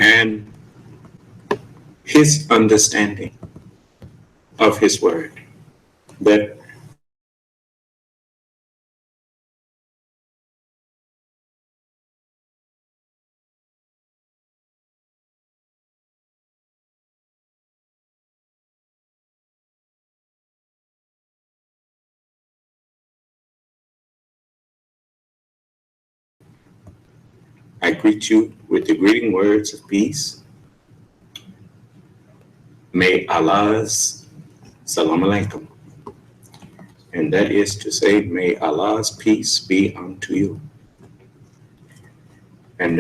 and his understanding of his word. That I greet you with the greeting words of peace. May Allah's salam alaikum. And that is to say, may Allah's peace be unto you. And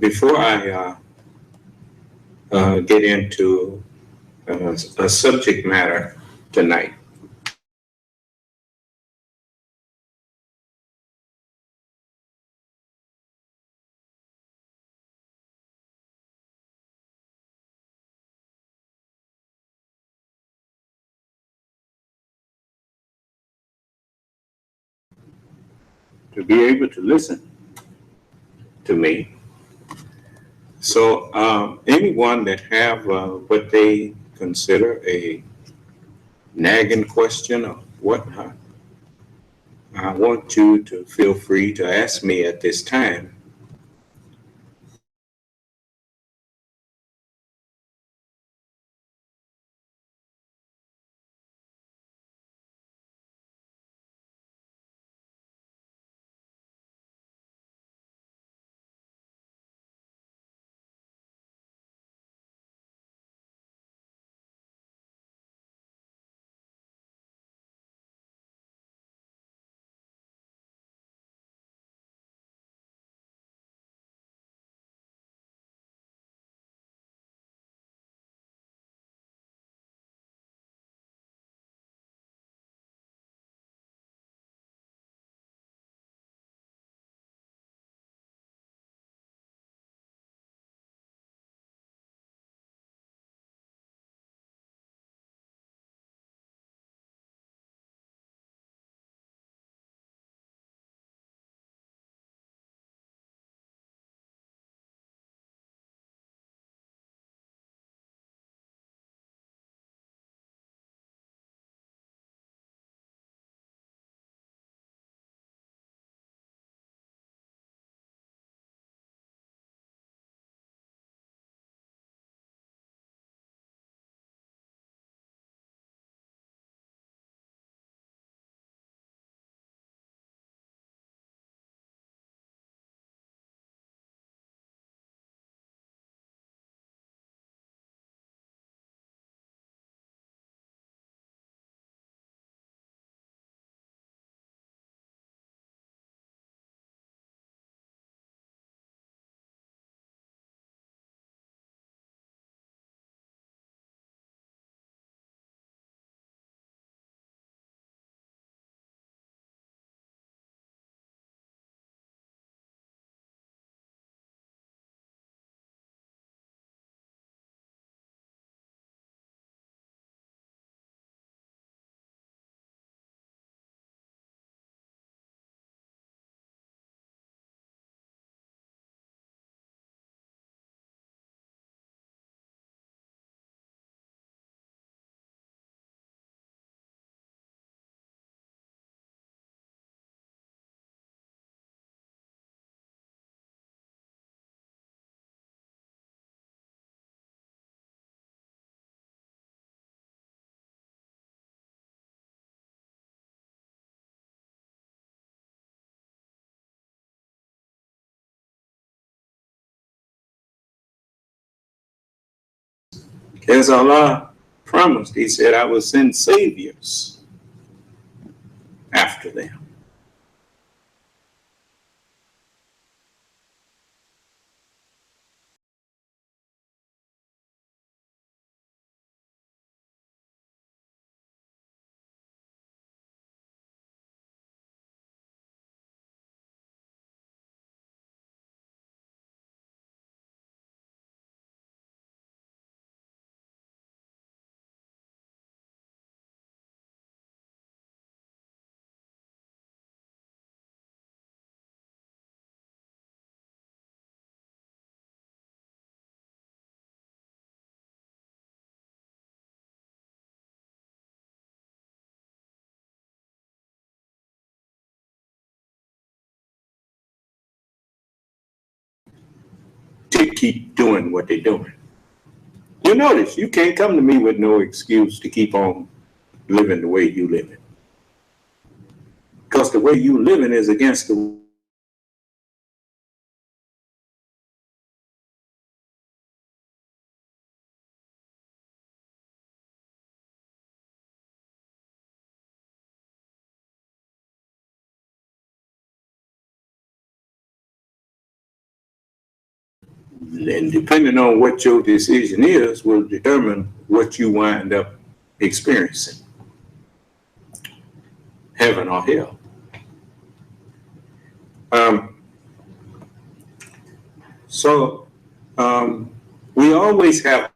before I get into a subject matter tonight, to be able to listen to me. So anyone that have what they consider a nagging question or whatnot, I want you to feel free to ask me at this time. As Allah promised, He said, I will send saviors after them. to keep doing what they're doing. You notice you can't come to me with no excuse to keep on living the way you live it. Because the way you living is against the and depending on what your decision is will determine what you wind up experiencing, heaven or hell. Um, so we always have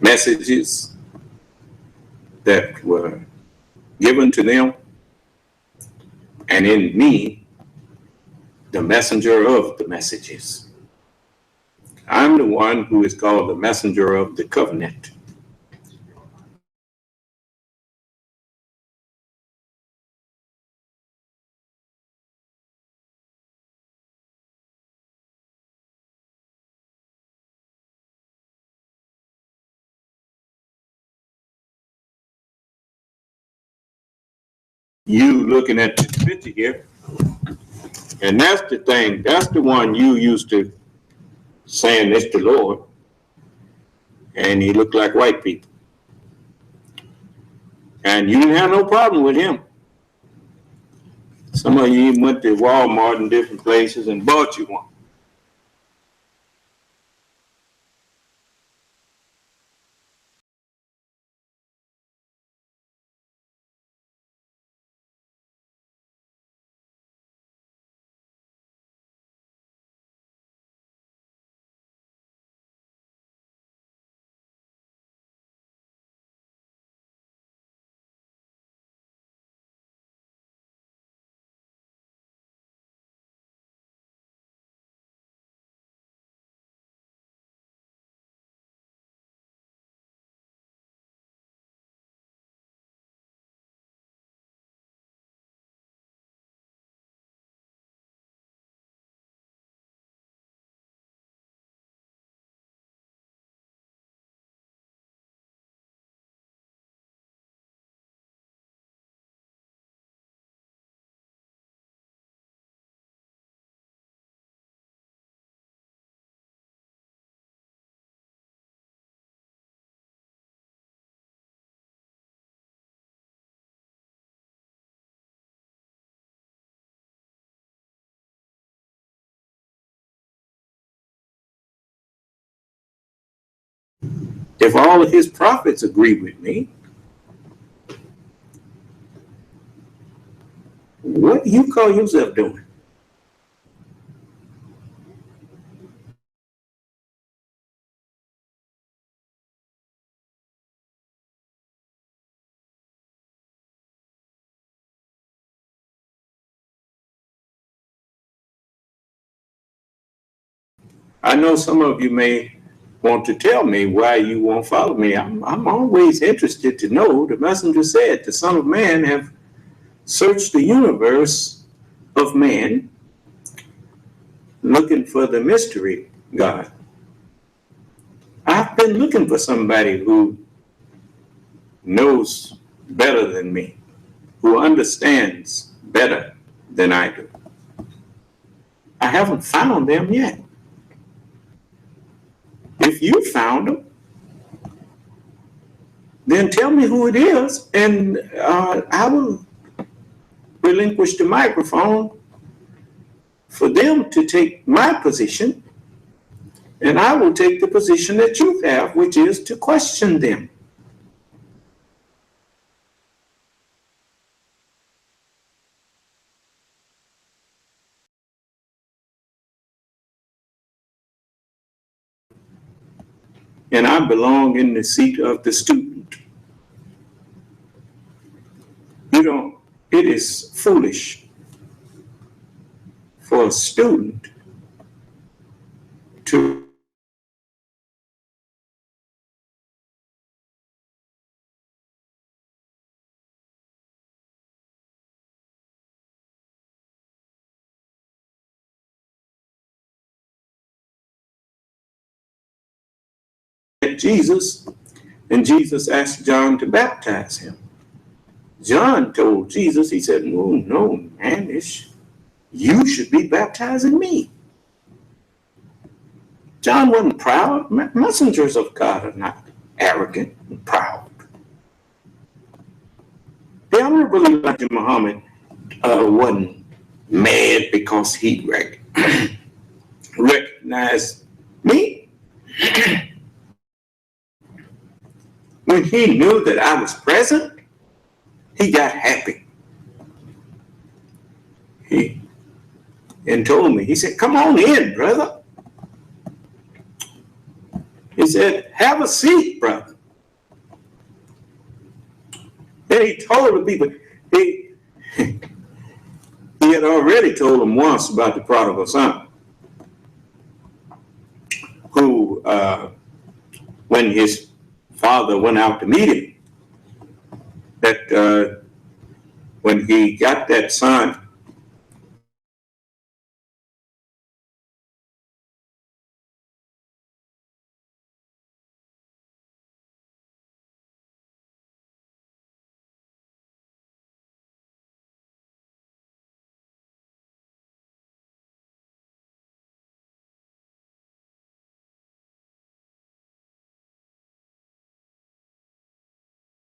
messages that were given to them, and in me, the messenger of the messages. I'm the one who is called the messenger of the covenant. You looking at the picture here, and that's the thing, that's the one you used to saying it's the Lord, and he looked like white people. And you didn't have no problem with him. Some of you even went to Walmart and different places and bought you one. If all of his prophets agree with me, what do you call yourself doing? I know some of you may want to tell me why you won't follow me. I'm always interested to know. The messenger said, the Son of Man have searched the universe of man looking for the mystery God. I've been looking for somebody who knows better than me, who understands better than I do. I haven't found them yet. If you found them, then tell me who it is, and I will relinquish the microphone for them to take my position, and I will take the position that you have, which is to question them. And I belong in the seat of the student. You know, it is foolish for a student to at Jesus, and Jesus asked John to baptize him. John told Jesus, he said, "No, no, man, you should be baptizing me." John wasn't proud. Messengers of God are not arrogant and proud. The Honorable Elijah Muhammad wasn't mad because he recognized me. When he knew that I was present, he got happy. And told me, he said, "Come on in, brother." He said, "Have a seat, brother." Then he told the people, he had already told them once about the prodigal son, who, when his father went out to meet him, that when he got that son,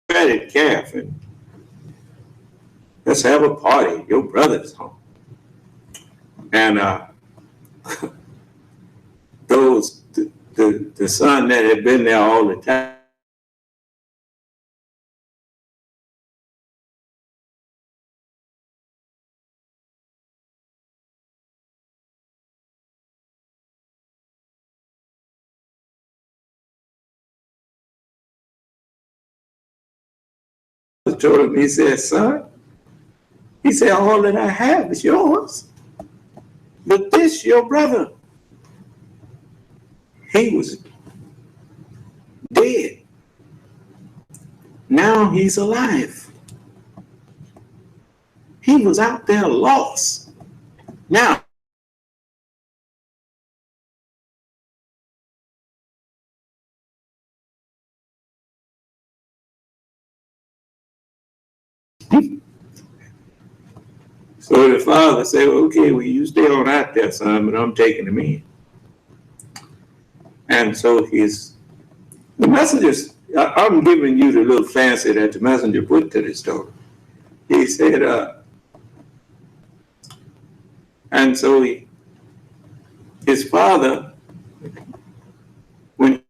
fatted calf, and let's have a party. Your brother's home. And the son that had been there all the time told him, he said, "Son," he said, "all that I have is yours. But this, your brother, he was dead. Now he's alive. He was out there lost. Now," so the father said, "Okay, well, you stay on out there, son, but I'm taking him in." And so the messengers, I'm giving you the little fancy that the messenger put to the story. He said, and so his father, when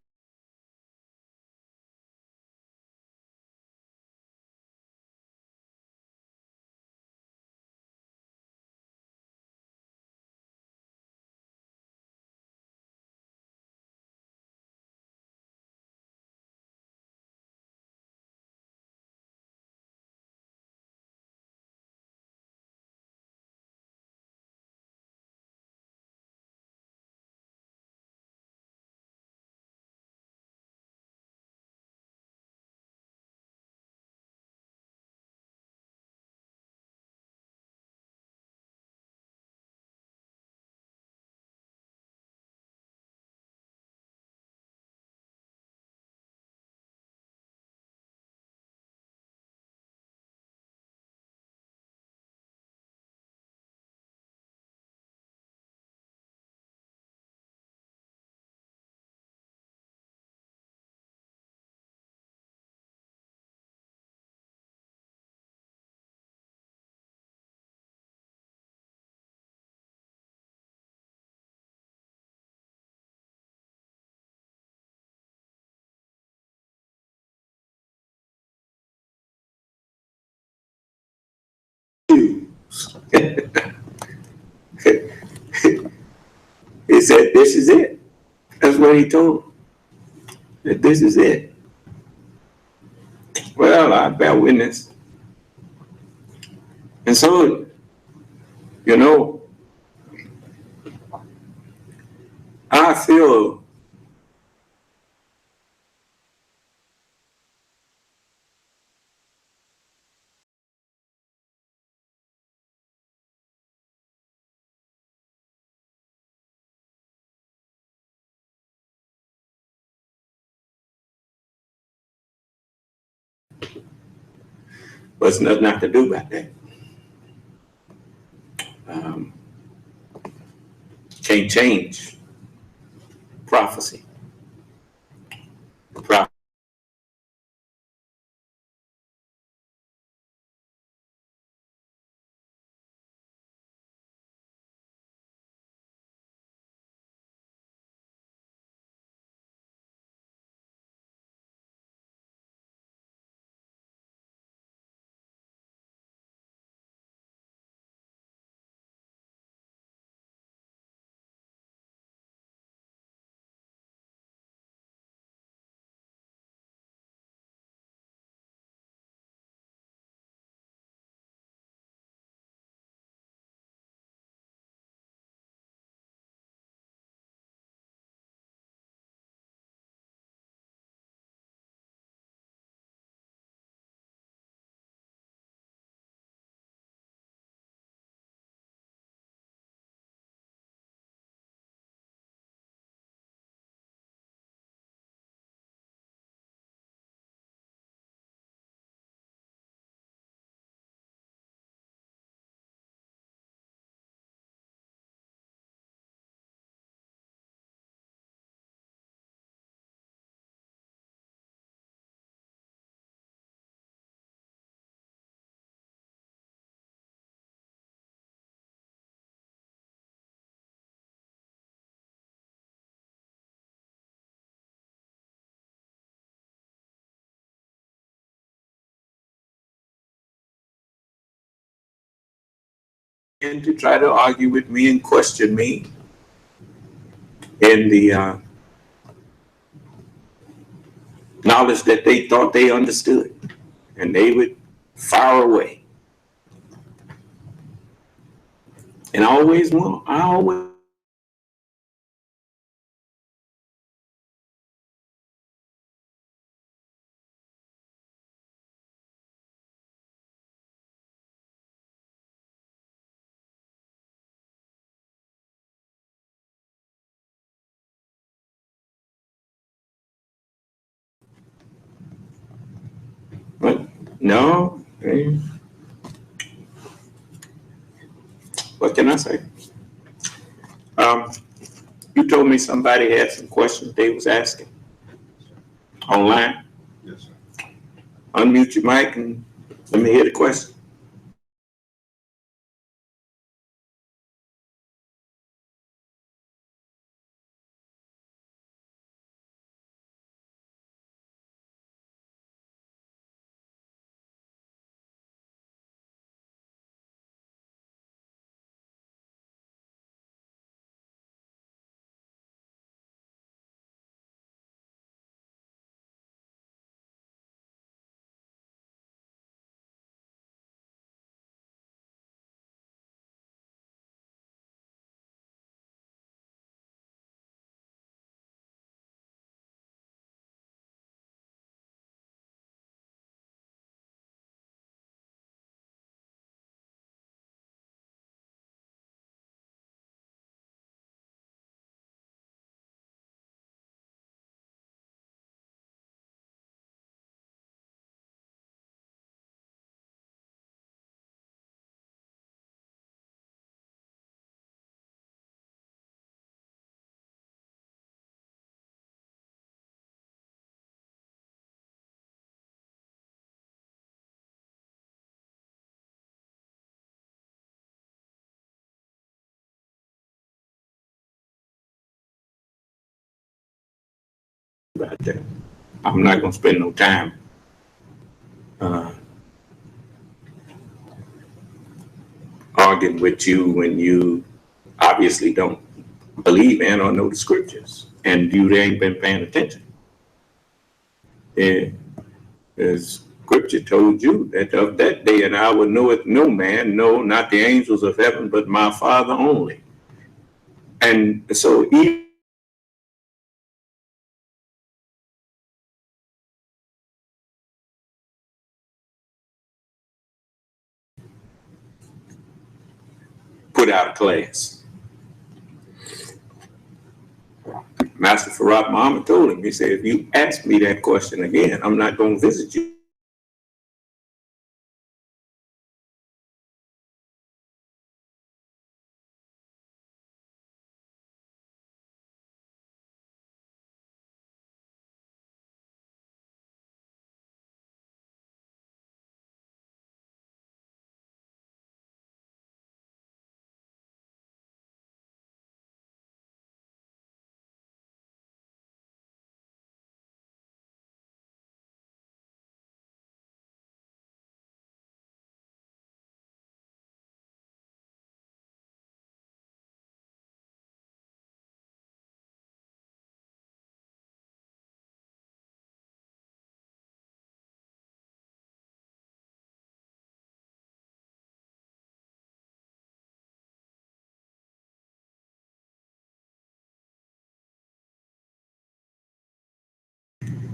He said, this is it. That's what he told him, that this is it. Well, I bear witness. And so, you know, I feel there's nothing I can do about that. Um, can't change prophecy. And to try to argue with me and question me in the knowledge that they thought they understood, and they would fire away. And I always but no, what can I say? Um, you told me somebody had some questions they was asking online. Yes, sir. Unmute your mic and let me hear the question. About that. I'm not going to spend no time arguing arguing with you when you obviously don't believe in or know the scriptures, and you ain't been paying attention. The scripture told you that of that day and hour knoweth no man, no, not the angels of heaven, but my Father only. And so even put out a class. Master Farad Muhammad told him, he said, if you ask me that question again, I'm not going to visit you.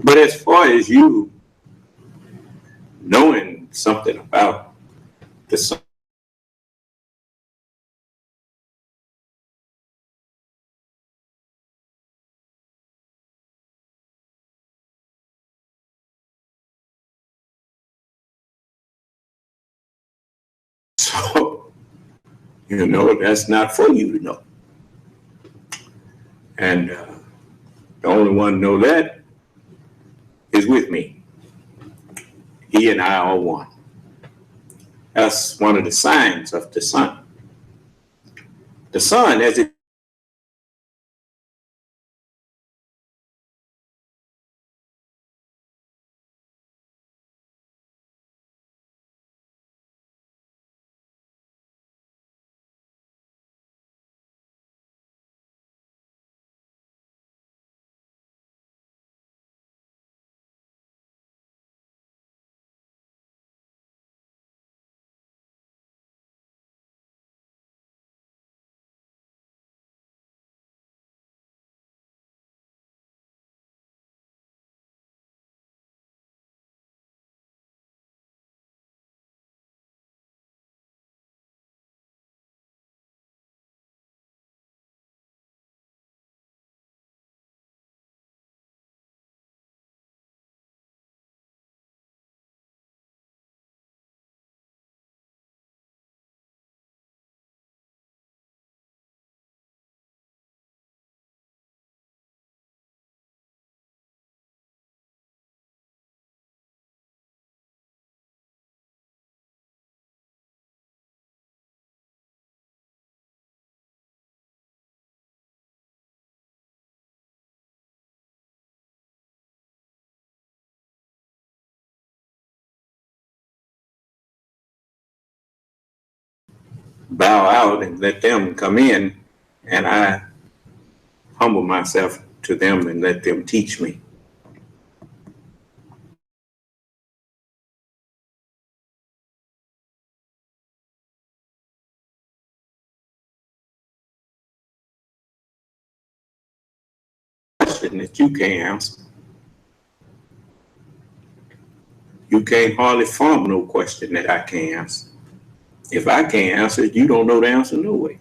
But as far as you knowing something about the sun, so, that's not for you to know. And the only one to know that is with me. He and I are one. That's one of the signs of the sun. The sun, as it bow out and let them come in, and I humble myself to them and let them teach me. Question that you can't answer. You can't hardly form no question that I can't answer. If I can't answer it, you don't know the answer no way.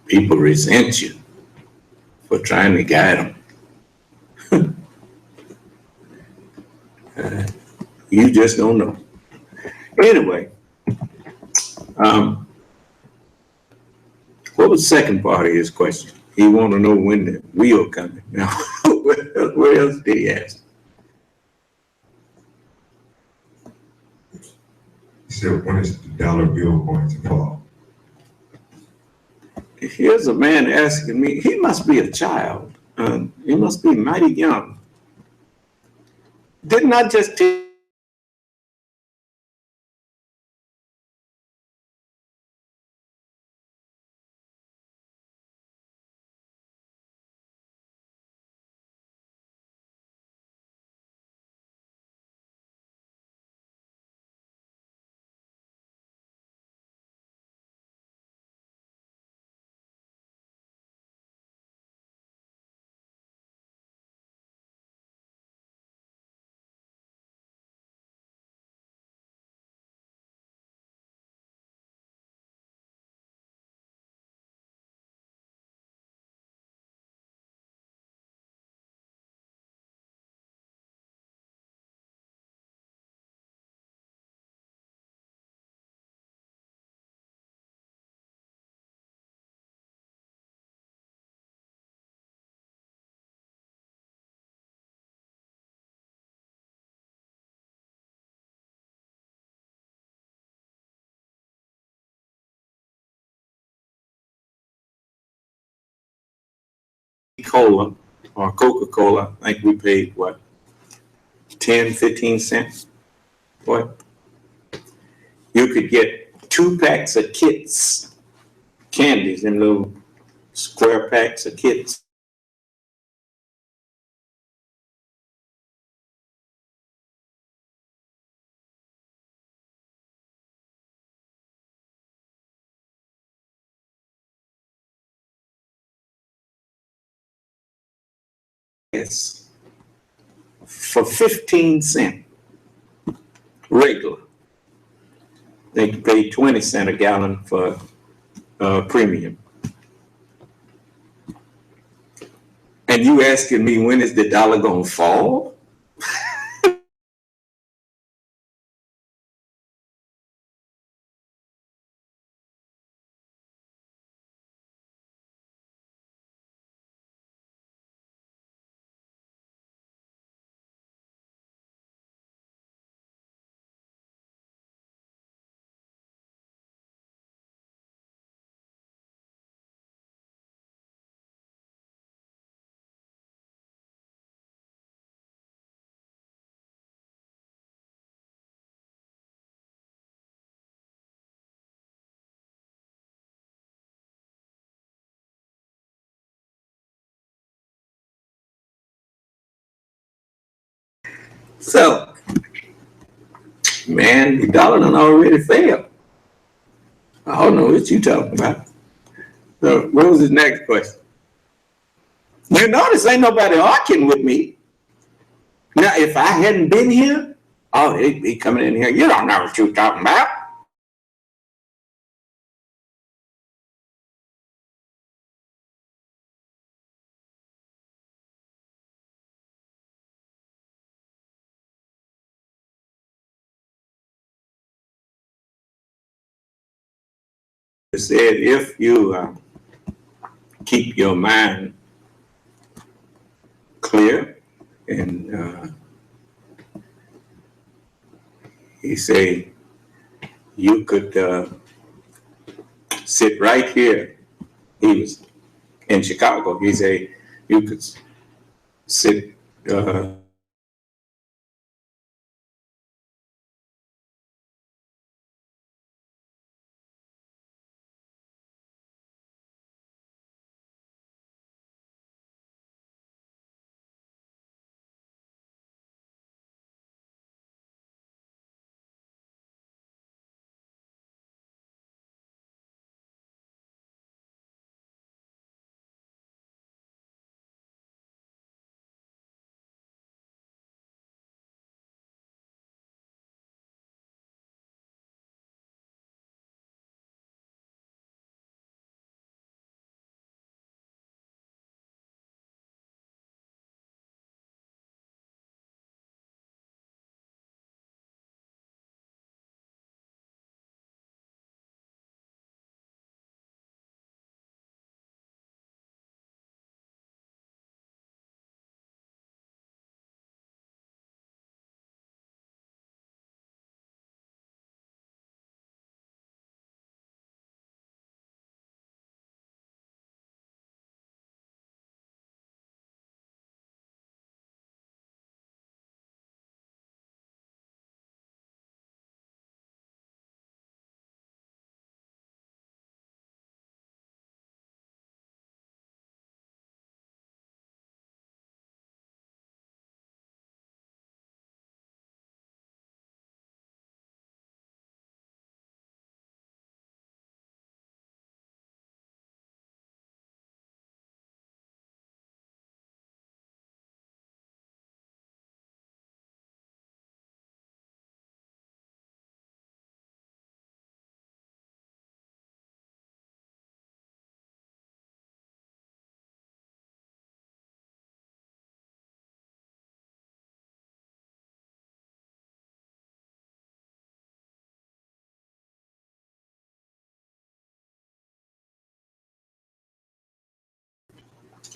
People resent you for trying to guide them. You just don't know. Anyway, what was the second part of his question? He want to know when the wheel coming. Now, what else did he ask? He said, when is the dollar bill going to fall? Here's a man asking me, he must be a child. He must be mighty young. Didn't I just tell Cola or Coca-Cola? I think we paid what, 10, 15 cents? What? You could get 2 packs of Kits, candies, in little square packs of Kits. Yes, for 15 cents, regular. They could pay 20 cents a gallon for premium. And you asking me when is the dollar gonna fall? So, man, the dollar done already failed. I don't know what you talking about. So, what was his next question? You notice ain't nobody arguing with me. Now, if I hadn't been here, oh, he'd be coming in here. You don't know what you're talking about. It said if you keep your mind clear, and he say you could sit right here. He was in Chicago. He say you could sit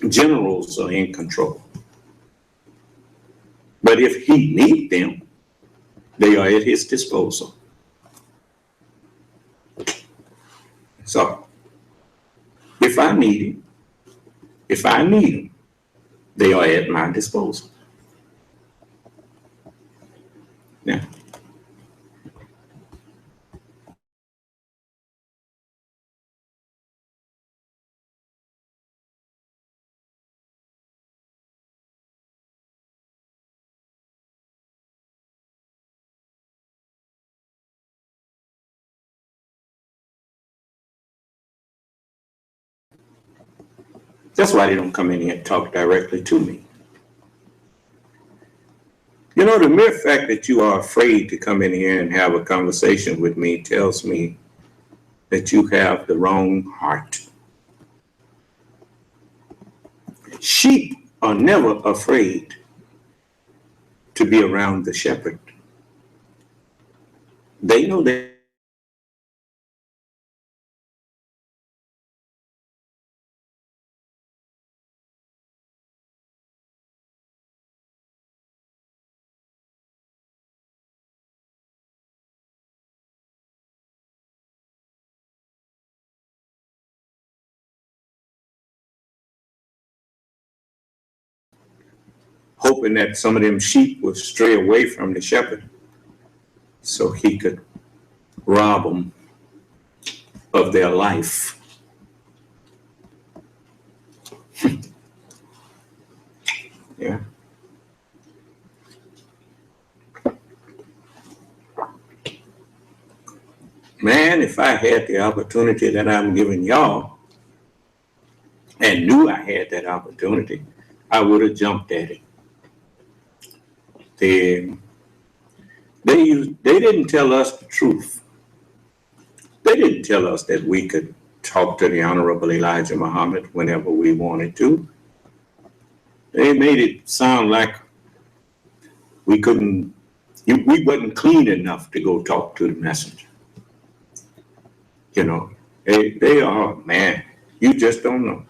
Generals are in control. But if he needs them, they are at his disposal. So if I need them, they are at my disposal. Now, that's why they don't come in here and talk directly to me. You know, the mere fact that you are afraid to come in here and have a conversation with me tells me that you have the wrong heart. Sheep are never afraid to be around the shepherd. They know that. Hoping that some of them sheep would stray away from the shepherd so he could rob them of their life. Yeah. Man, if I had the opportunity that I'm giving y'all and knew I had that opportunity, I would have jumped at it. They didn't tell us the truth. They didn't tell us that we could talk to the Honorable Elijah Muhammad whenever we wanted to. They made it sound like we wasn't clean enough to go talk to the messenger. You know, they are, man, you just don't know.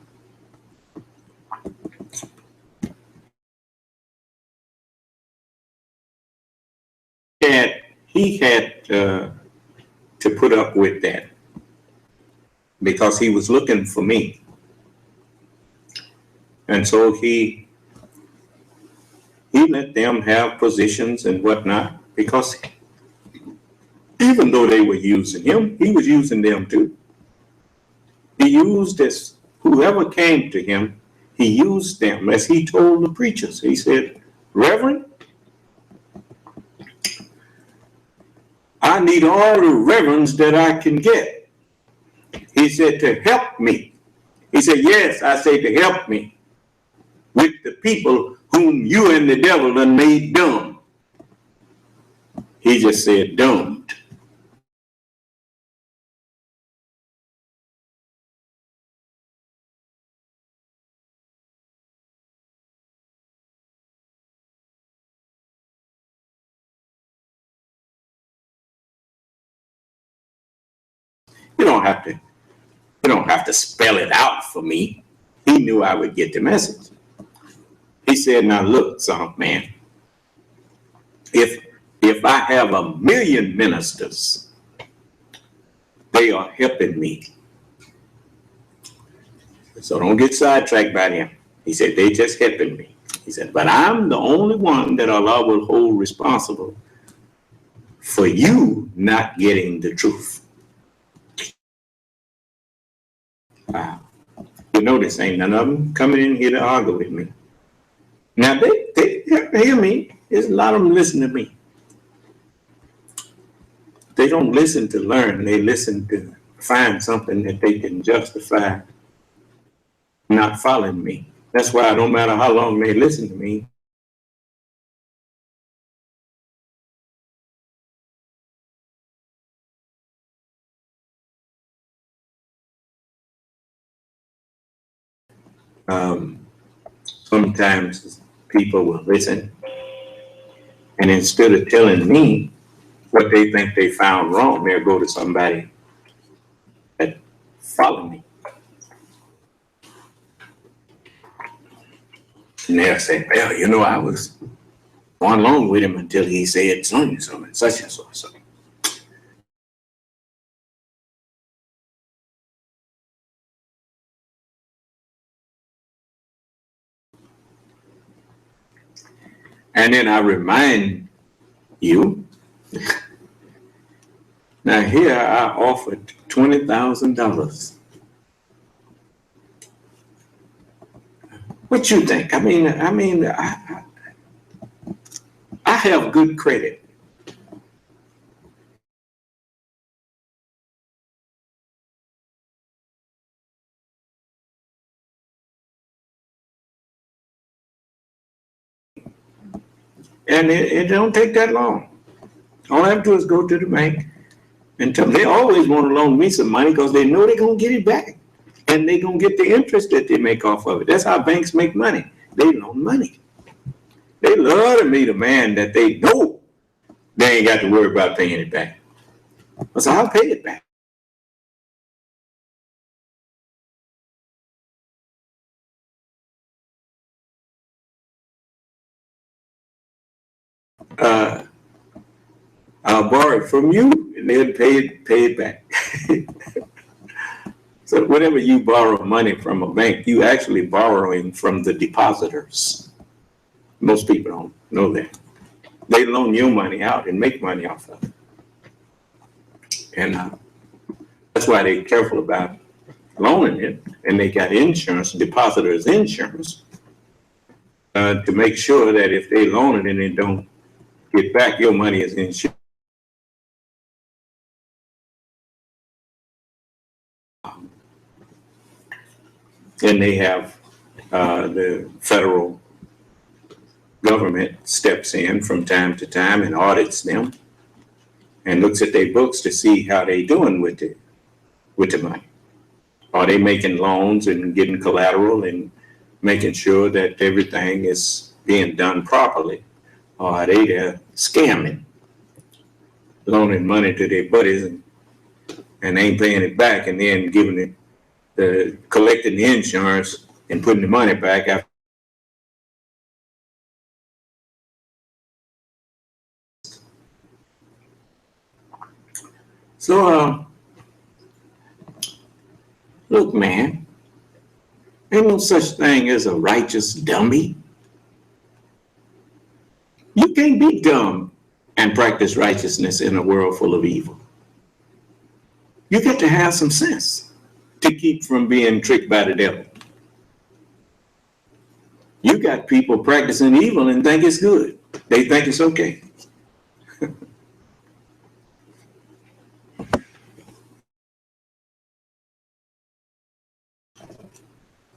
He had to put up with that because he was looking for me. And so he let them have positions and whatnot, because even though they were using him, he was using them too. He used this, whoever came to him, he used them, as he told the preachers. He said, Reverend, I need all the reverends that I can get. He said, to help me. He said, yes, I say to help me with the people whom you and the devil done made dumb. He just said dumb. You don't have to spell it out for me. He knew I would get the message. He said, now look, son of man, if I have 1,000,000 ministers, they are helping me. So don't get sidetracked by them. He said, they just helping me. He said, but I'm the only one that Allah will hold responsible for you not getting the truth. Wow. You notice ain't none of them coming in here to argue with me. Now they hear me. There's a lot of them listen to me. They don't listen to learn. They listen to find something that they can justify not following me. That's why no matter how long they listen to me, sometimes people will listen, and instead of telling me what they think they found wrong, they'll go to somebody that follow me. And they'll say, well, I was going along with him until he said so and so and such and so and so. And then I remind you, now here I offered $20,000. What you think? I have good credit. And it don't take that long. All I have to do is go to the bank and tell them. They always want to loan me some money because they know they're going to get it back. And they're going to get the interest that they make off of it. That's how banks make money. They loan money. They love to meet a man that they know they ain't got to worry about paying it back. So I'll pay it back. Uh, I'll borrow it from you and they'll pay it back. So whenever you borrow money from a bank, you actually borrowing from the depositors. Most people don't know that. They loan your money out and make money off of it. And that's why they're careful about loaning it. And they got insurance, depositors insurance, to make sure that if they loan it and they don't get back, your money is insured. And they have the federal government steps in from time to time and audits them and looks at their books to see how they doing with the money. Are they making loans and getting collateral and making sure that everything is being done properly? Or are they there scamming, loaning money to their buddies and ain't paying it back and then giving it, collecting the insurance and putting the money back after? So, look, man, ain't no such thing as a righteous dummy. You can't be dumb and practice righteousness in a world full of evil. You got to have some sense to keep from being tricked by the devil. You got people practicing evil and think it's good. They think it's okay.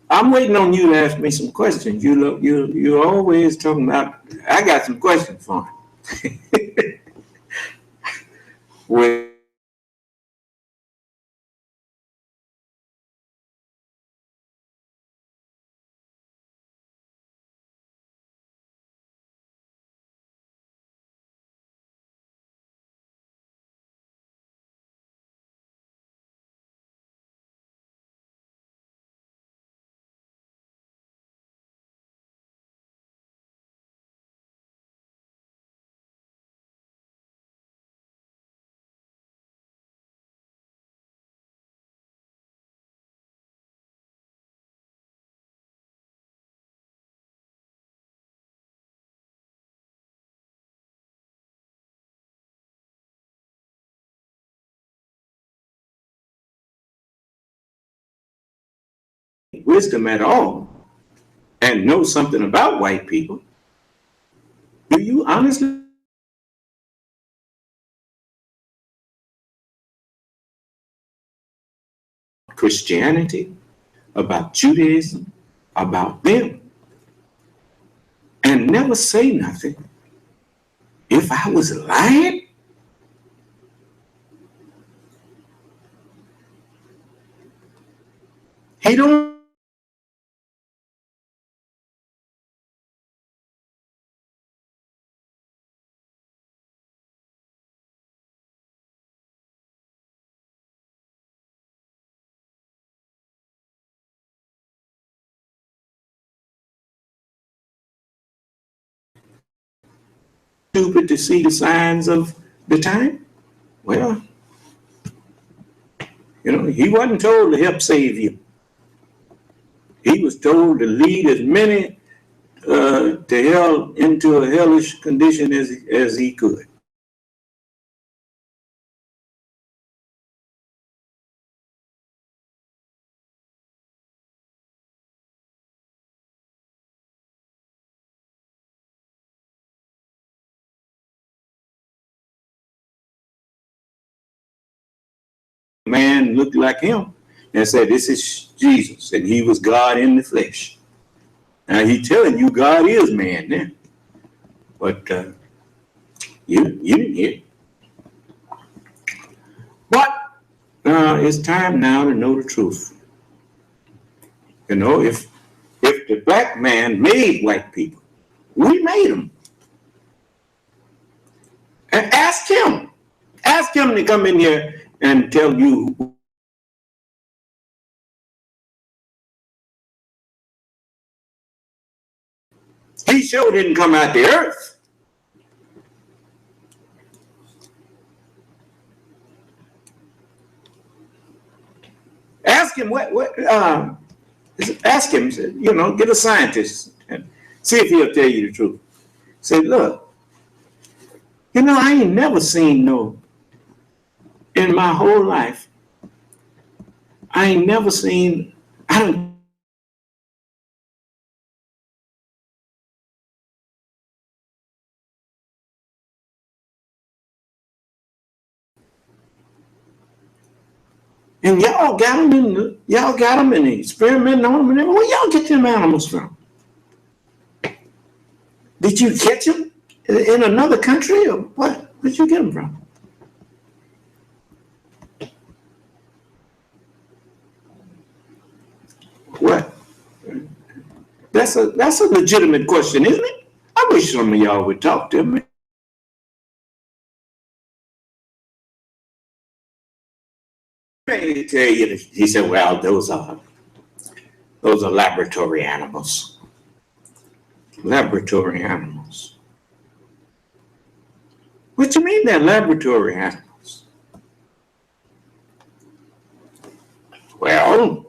I'm waiting on you to ask me some questions. You're always talking about. I got some questions for him. Well, wisdom at all and know something about white people, do you honestly Christianity, about Judaism, about them, and never say nothing? If I was lying, he don't stupid to see the signs of the time? Well, he wasn't told to help save you. He was told to lead as many to hell into a hellish condition as he could. Man looked like him and said, "This is Jesus," and he was God in the flesh. Now he's telling you God is man now, but you didn't hear it. But it's time now to know the truth. If the black man made white people, we made them. And ask him to come in here and tell you. He sure didn't come out the earth. Ask him ask him, get a scientist and see if he'll tell you the truth. Say, look, I ain't never seen in my whole life, I ain't never seen, I don't. And y'all got them and experimenting on them and everything. Where y'all get them animals from? Did you catch them in another country or what? Where'd you get them from? What? That's a legitimate question, isn't it? I wish some of y'all would talk to me. He tell you, he said, well, those are laboratory animals. Laboratory animals. What you mean they're laboratory animals? Well,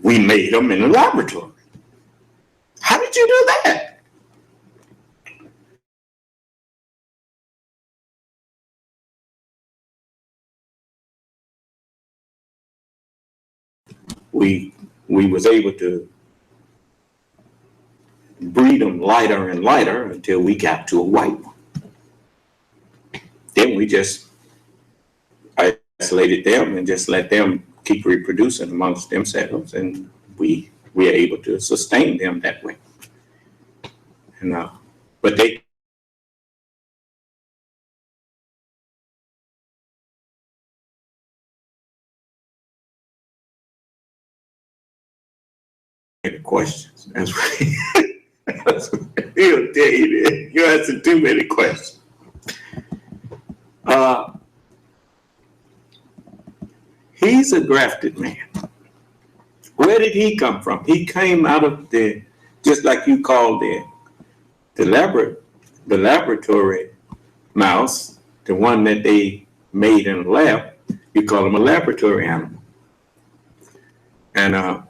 we made them in a laboratory. How did you do that? We was able to breed them lighter and lighter until we got to a white one. Then we just isolated them and just let them keep reproducing amongst themselves, and we are able to sustain them that way. And but they questions. That's what he'll tell you that. You're asking too many questions. He's a grafted man. Where did he come from? He came out of just like you called the laboratory mouse, the one that they made in a lab. You call him a laboratory animal. And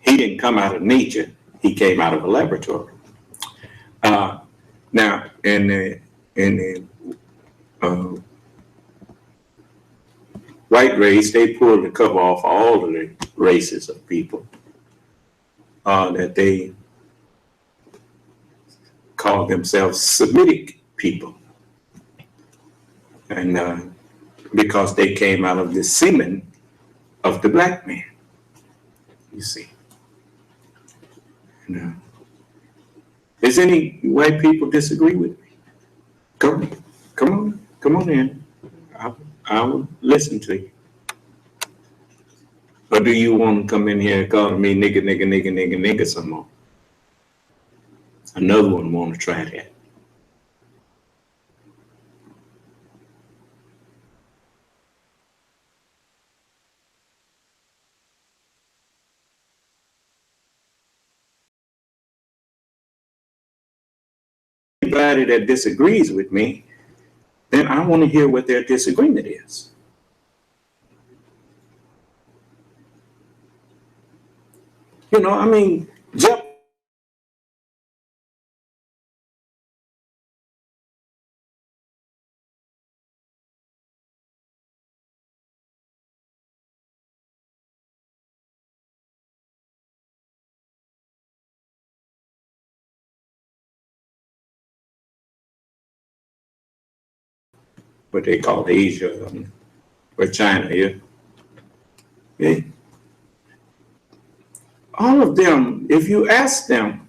he didn't come out of nature. He came out of a laboratory. Now, in the white race, they pulled the cover off all of the races of people that they call themselves Semitic people. And because they came out of the semen of the black man, you see. And, does any white people disagree with me? Come on in. I will listen to you. Or do you want to come in here and call me nigga some more? Another one want to try that. anybody that disagrees with me, then I want to hear what their disagreement is. You know, I mean, Jeff. What they call Asia, or China here. Okay? All of them, if you ask them,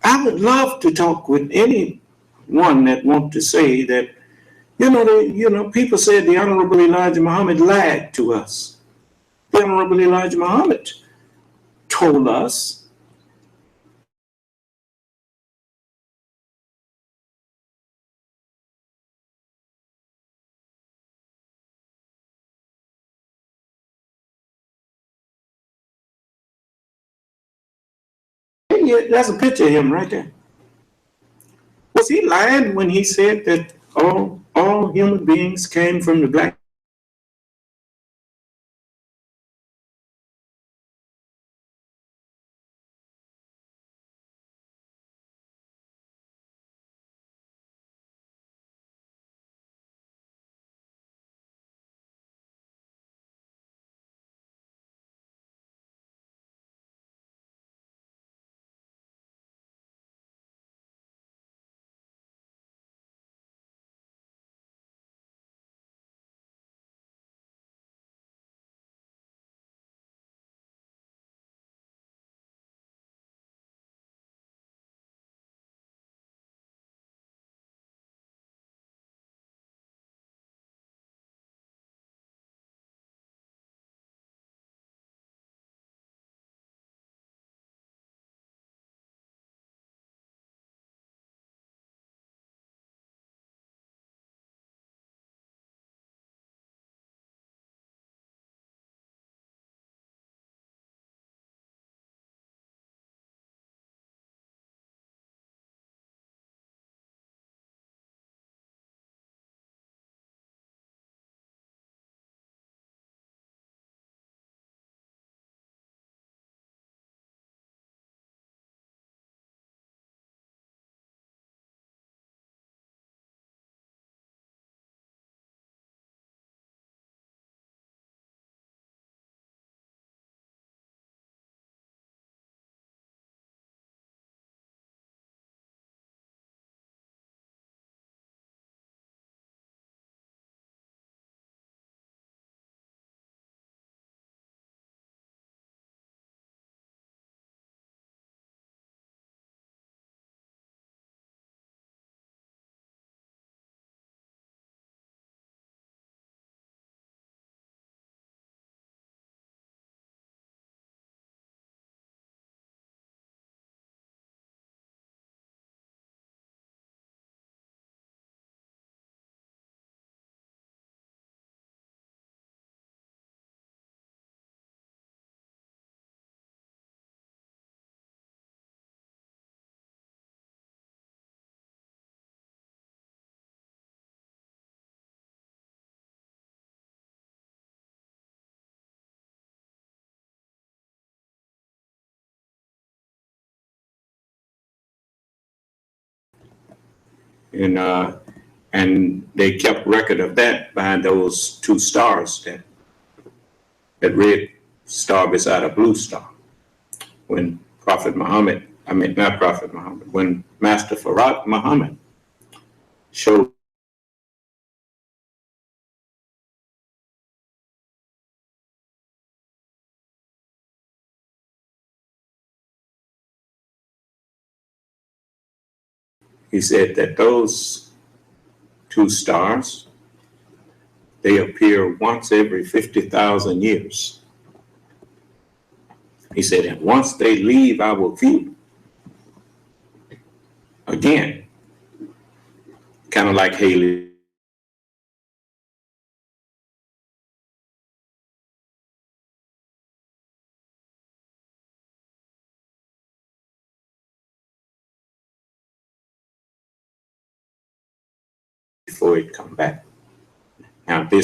I would love to talk with anyone that want to say that, people said the Honorable Elijah Muhammad lied to us. The Honorable Elijah Muhammad told us yeah, that's a picture of him right there. Was he lying when he said that all human beings came from the black? And and they kept record of that by those two stars, that red star beside a blue star. When Prophet Muhammad, I mean not Prophet Muhammad, when Master Farad Muhammad showed, he said that those two stars, they appear once every 50,000 years. He said, and once they leave our view, again, kind of like Haley, before it come back. Now their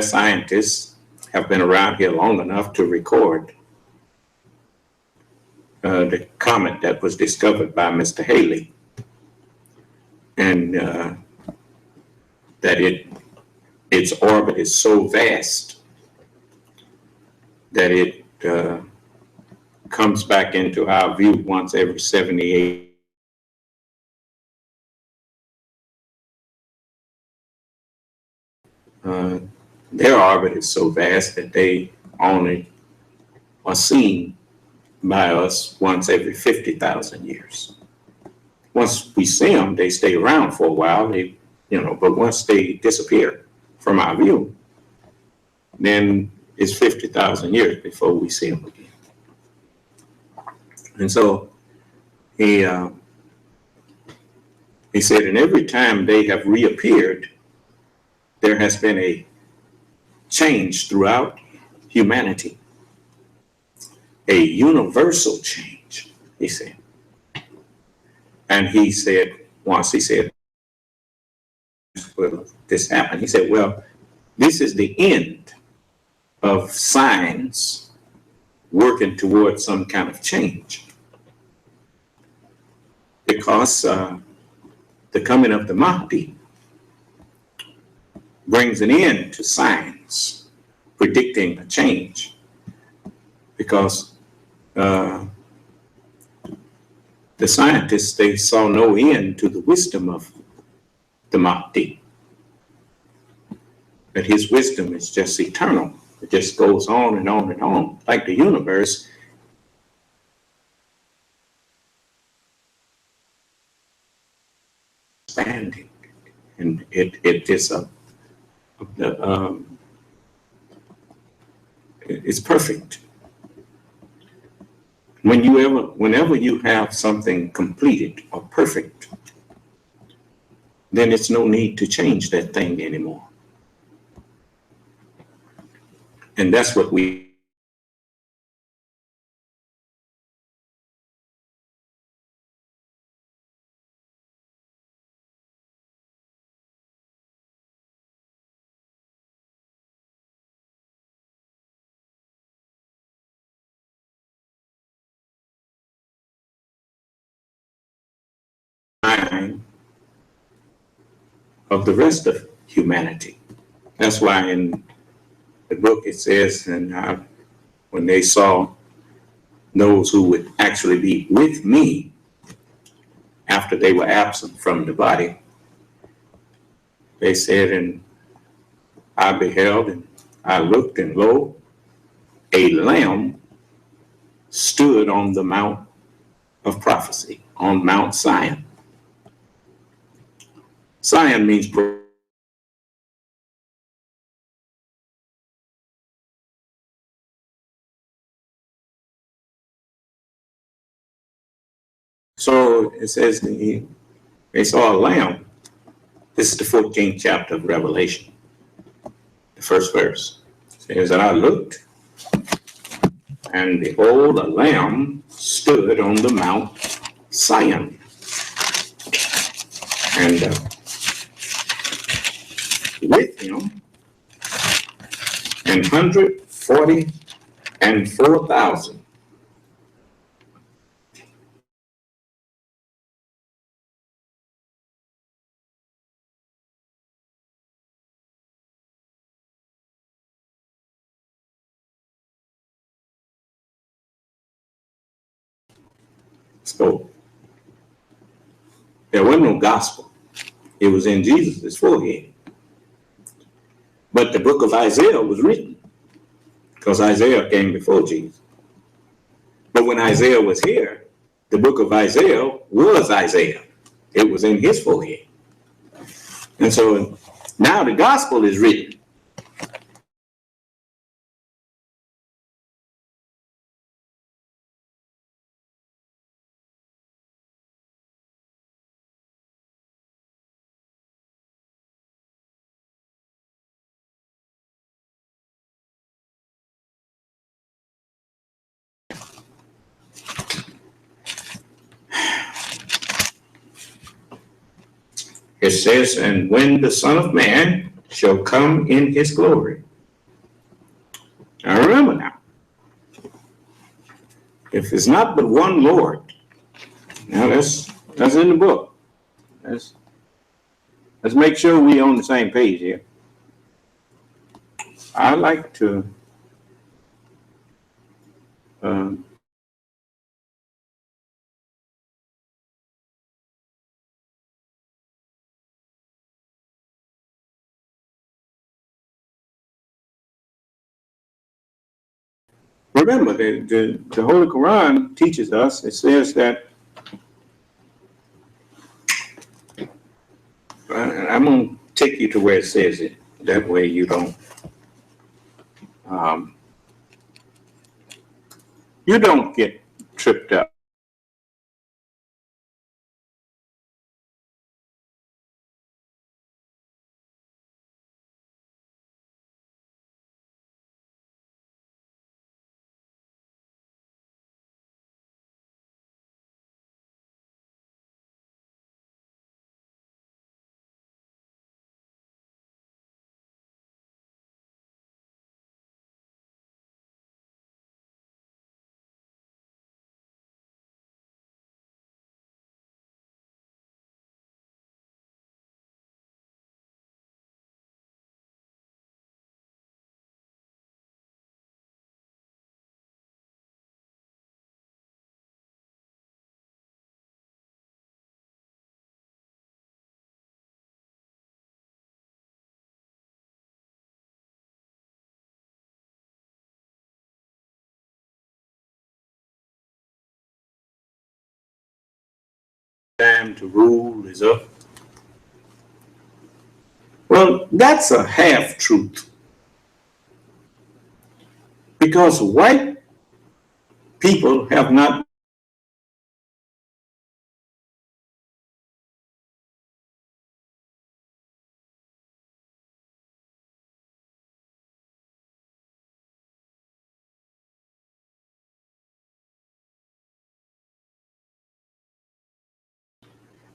scientists have been around here long enough to record the comet that was discovered by Mr. Haley, and that its orbit is so vast that it comes back into our view once every 78. Their orbit is so vast that they only are seen by us once every 50,000 years. Once we see them, they stay around for a while, but once they disappear from our view, then it's 50,000 years before we see them again. And so he said, and every time they have reappeared, there has been a change throughout humanity, a universal change, he said. And he said, once he said, well, this happened. He said, well, this is the end of science working towards some kind of change. Because the coming of the Mahdi brings an end to science predicting a change, because the scientists, they saw no end to the wisdom of the Mahdi, that his wisdom is just eternal. It just goes on and on and on, like the universe. Expanding, and it is it's perfect. Whenever you have something completed or perfect, then it's no need to change that thing anymore. And that's what we mind of the rest of humanity. That's why in the book it says, and when they saw those who would actually be with me after they were absent from the body, they said, and I beheld and I looked, and lo, a lamb stood on the Mount of Prophecy, on Mount Zion. Zion means so it says they saw a lamb. This is the 14th chapter of Revelation, the first verse. It says, and I looked, and behold, a lamb stood on the Mount Zion. And with him, 144,000. So there was no gospel. It was in Jesus' forehead. But the book of Isaiah was written because Isaiah came before Jesus. But when Isaiah was here, the book of Isaiah was Isaiah. It was in his forehead. And so Now the gospel is written. It says, and when the Son of Man shall come in his glory. Now remember now, if it's not but one Lord, now that's in the book. Let's make sure we on the same page here. I like to remember the Holy Quran teaches us, it says that, I'm going to take you to where it says it. That way you don't get tripped up. Time to rule is up. Well, that's a half truth. Because white people have not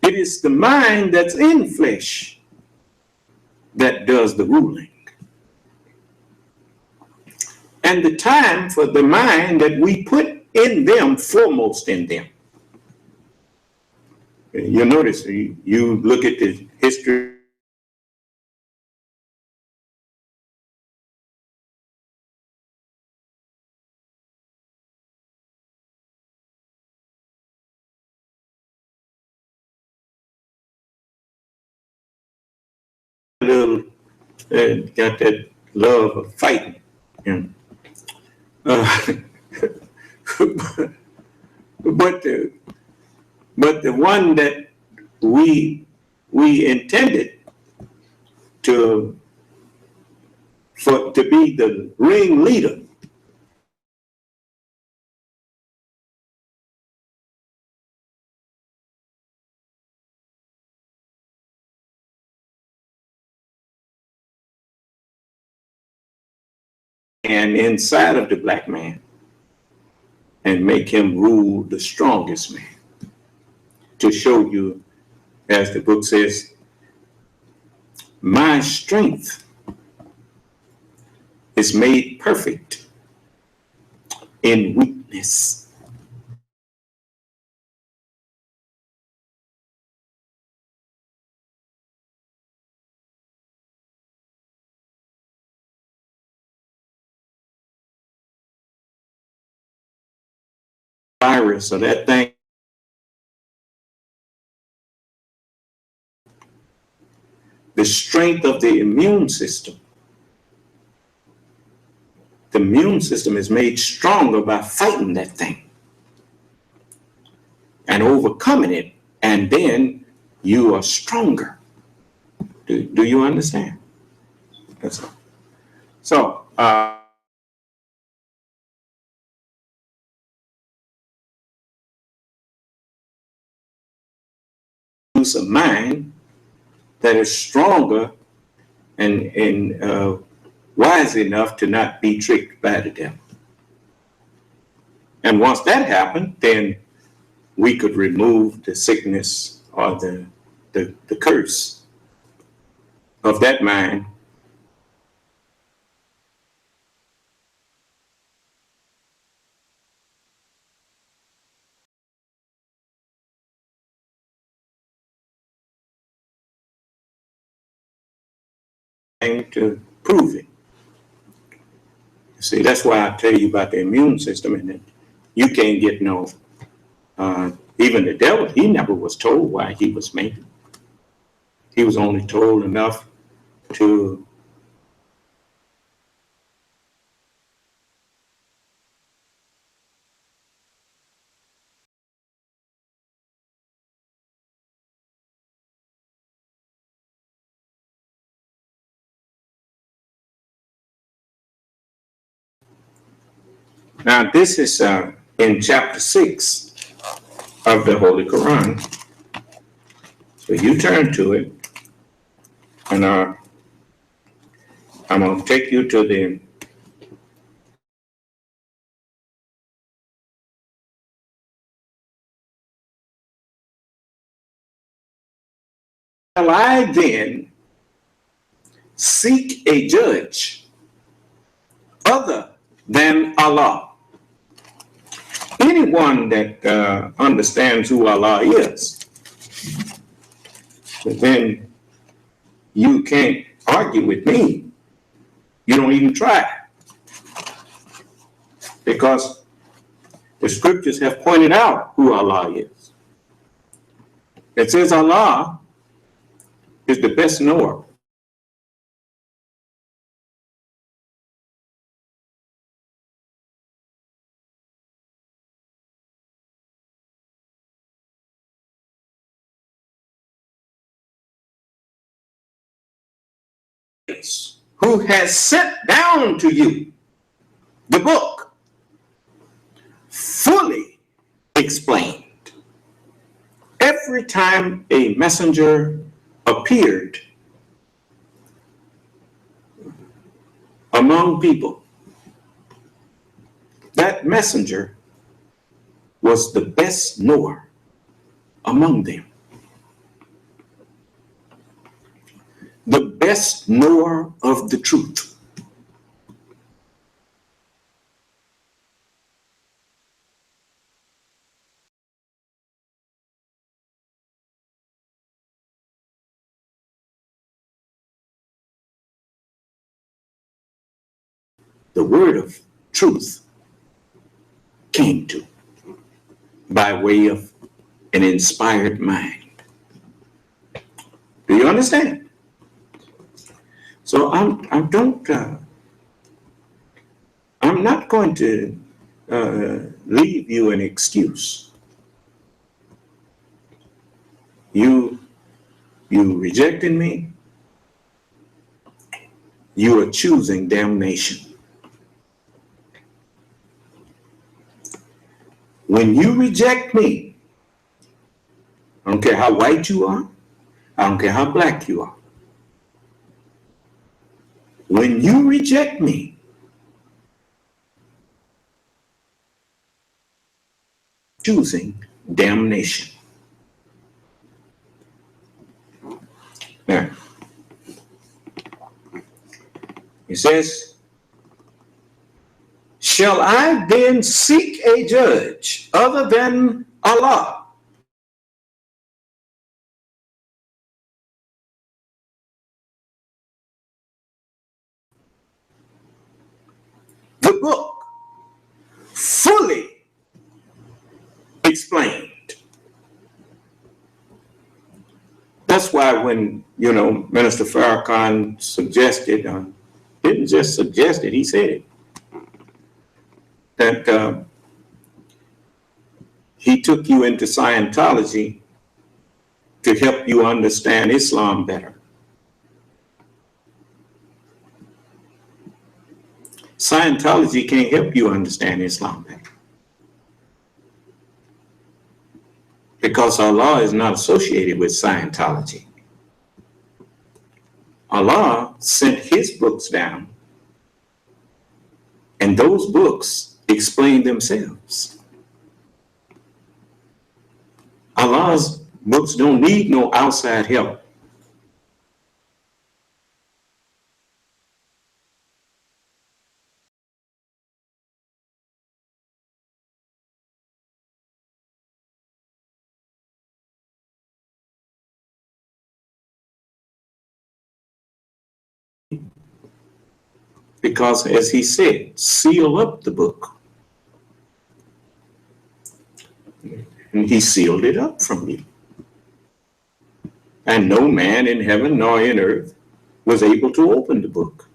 it is the mind that's in flesh that does the ruling. And the time for the mind that we put in them, foremost in them. You'll notice, you look at the history little, got that love of fighting. And, but the one that we intended to be the ringleader and inside of the black man and make him rule the strongest man, to show you, as the book says, my strength is made perfect in weakness. Virus or that thing, the strength of the immune system. The immune system is made stronger by fighting that thing and overcoming it, and then you are stronger. Do you understand? That's all. So, use of mind that is stronger and wise enough to not be tricked by the devil. And once that happened, then we could remove the sickness or the curse of that mind. To prove it. See, that's why I tell you about the immune system, and that you can't get no, even the devil, he never was told why he was made. He was only told enough to now this is in chapter 6 of the Holy Quran. So you turn to it, and I'm going to take you to the shall I then seek a judge other than Allah? Anyone that understands who Allah is, then you can't argue with me. You don't even try. Because the scriptures have pointed out who Allah is. It says Allah is the best knower. Who has sent down to you the book fully explained. Every time a messenger appeared among people, that messenger was the best knower among them. The best knower of the truth. The word of truth came to by way of an inspired mind. Do you understand? So I'm not going to leave you an excuse. You rejecting me, you are choosing damnation. When you reject me, I don't care how white you are, I don't care how black you are. When you reject me, choosing damnation. Now, it says, shall I then seek a judge other than Allah? The book fully explained. That's why when, Minister Farrakhan suggested, didn't just suggest it, he said it, that he took you into Scientology to help you understand Islam better. Scientology can't help you understand Islam better. Because Allah is not associated with Scientology. Allah sent his books down, and those books explain themselves. Allah's books don't need no outside help. Because as he said, seal up the book. And he sealed it up from you. And no man in heaven nor in earth was able to open the book.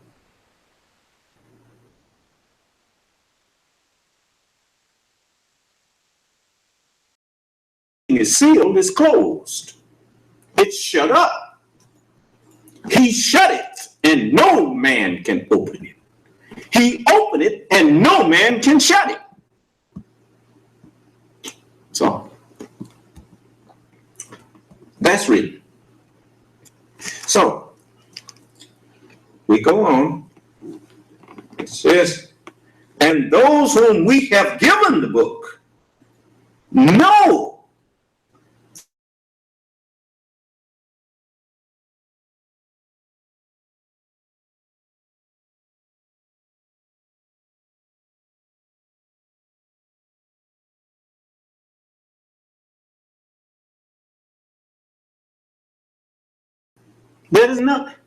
It's sealed, it's closed. It's shut up. He shut it, and no man can open it. He opened it, and no man can shut it. So, that's written. So, we go on. It says, and those whom we have given the book know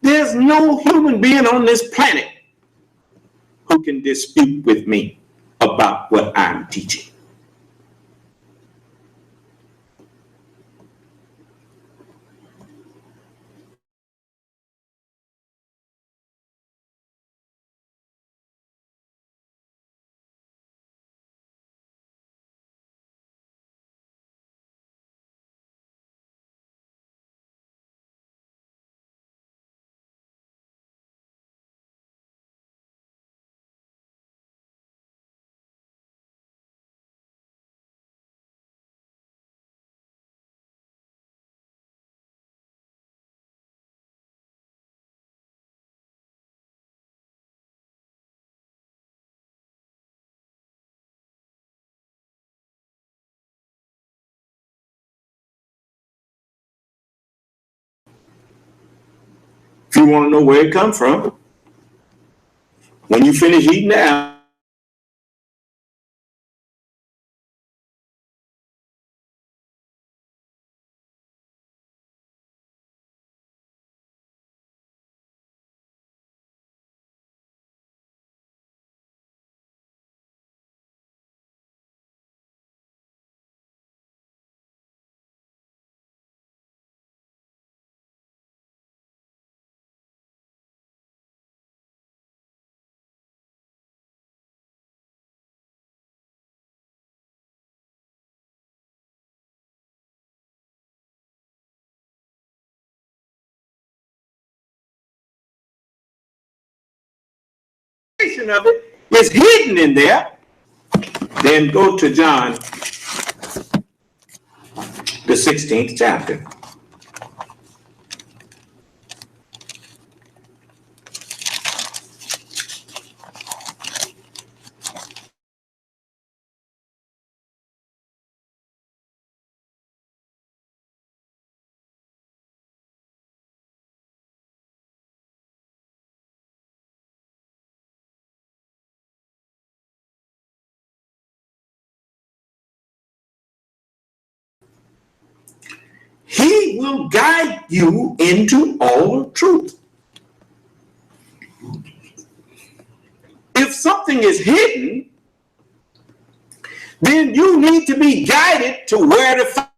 there's no human being on this planet who can dispute with me about what I'm teaching. If you want to know where it comes from, when you finish eating that, of it is hidden in there. Then go to John, the 16th chapter. He will guide you into all truth. If something is hidden, then you need to be guided to where to find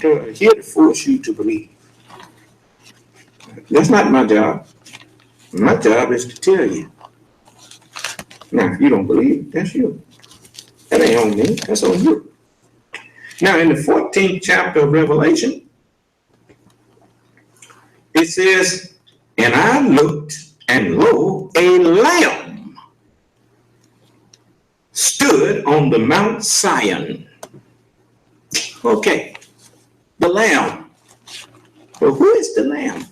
here to force you to believe. That's not my job. My job is to tell you. Now, if you don't believe, that's you. That ain't on me, that's on you. Now, in the 14th chapter of Revelation, it says, and I looked, and lo, a lamb stood on the Mount Zion. Okay, the lamb. Well, who is the lamb?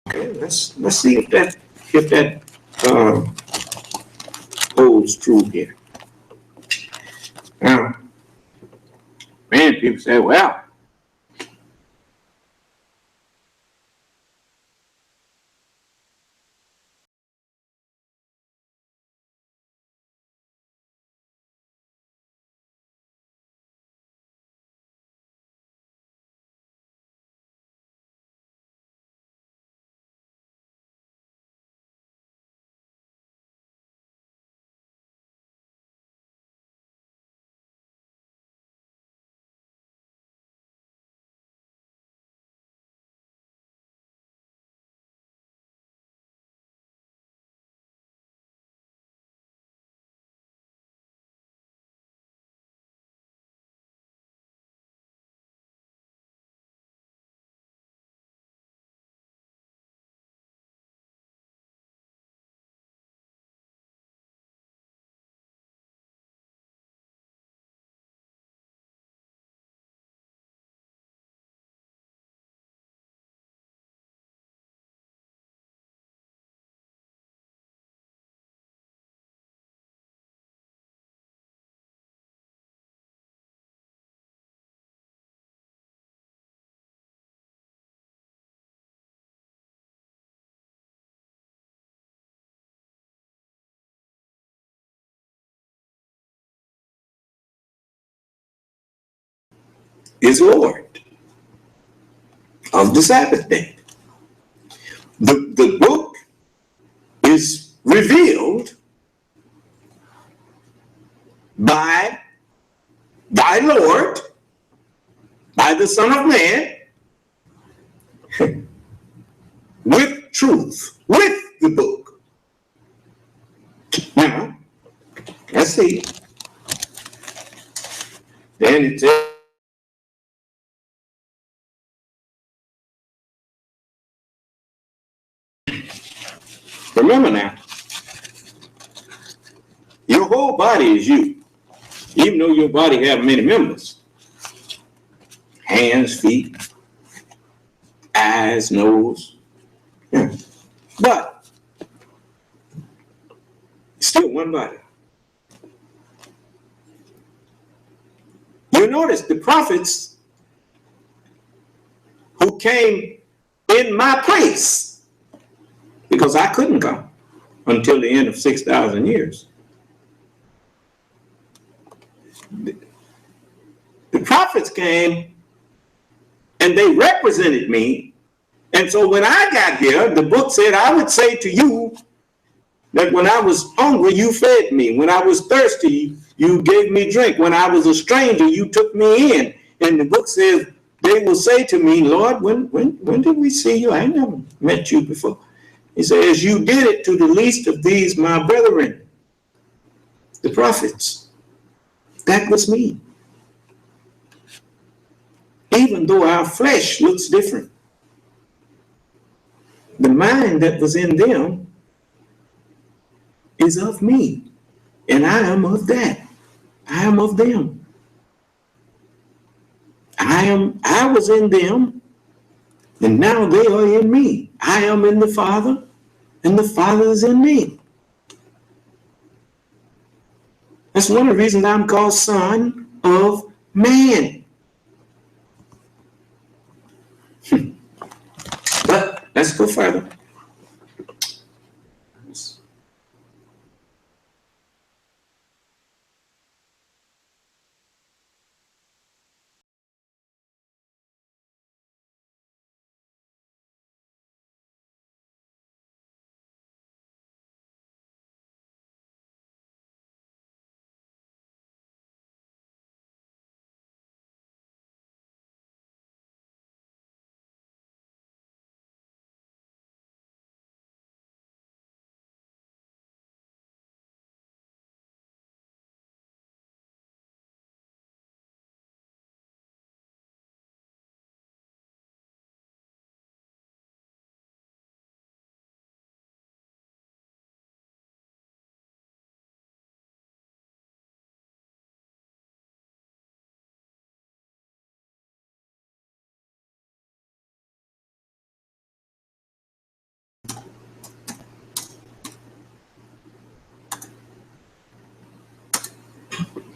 Okay, let's see if that uh, holds true here. Now, man, people say, well, is Lord of the Sabbath day. The book is revealed by thy Lord, by the Son of Man, with truth, with the book. Now, let's see. Then it says, remember now, your whole body is you, even though your body have many members. Hands, feet, eyes, nose. Yeah. But still one body. You notice the prophets who came in my place, because I couldn't come until the end of 6,000 years. The prophets came and they represented me. And so when I got here, the book said, I would say to you that when I was hungry, you fed me. When I was thirsty, you gave me drink. When I was a stranger, you took me in. And the book says, they will say to me, Lord, when did we see you? I never met you before. He says, you did it to the least of these, my brethren, the prophets. That was me. Even though our flesh looks different, the mind that was in them is of me, and I am of that. I am of them. I was in them, and now they are in me. I am in the Father, and the Father is in me. That's one of the reasons I'm called Son of Man. But let's go further.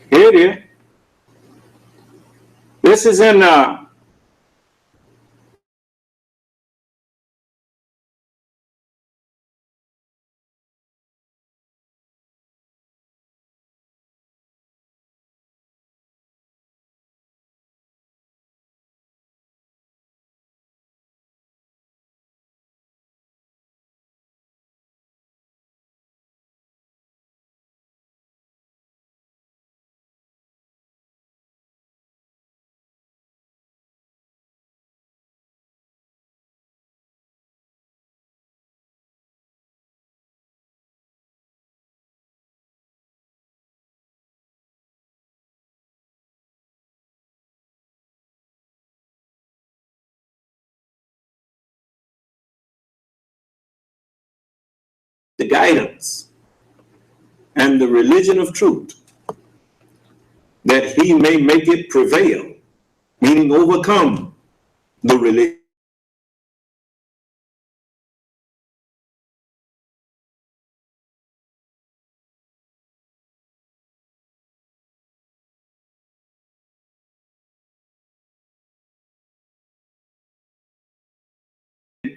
Here it is. This is in the guidance and the religion of truth, that he may make it prevail, meaning overcome the religion.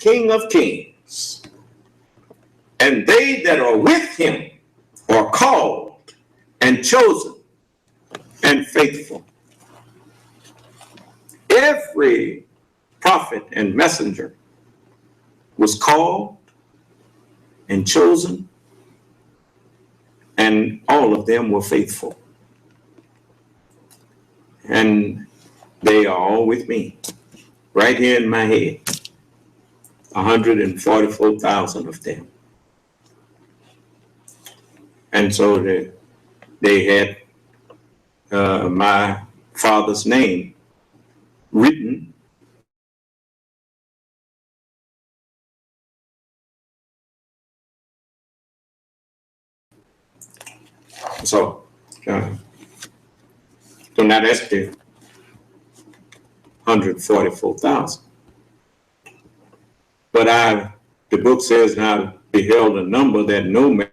King of kings, and they that are with him are called and chosen and faithful. Every prophet and messenger was called and chosen, and all of them were faithful. And they are all with me, right here in my head, 144,000 of them. And so they had my father's name written so now that's the 144,000. But the book says, I beheld a number that no man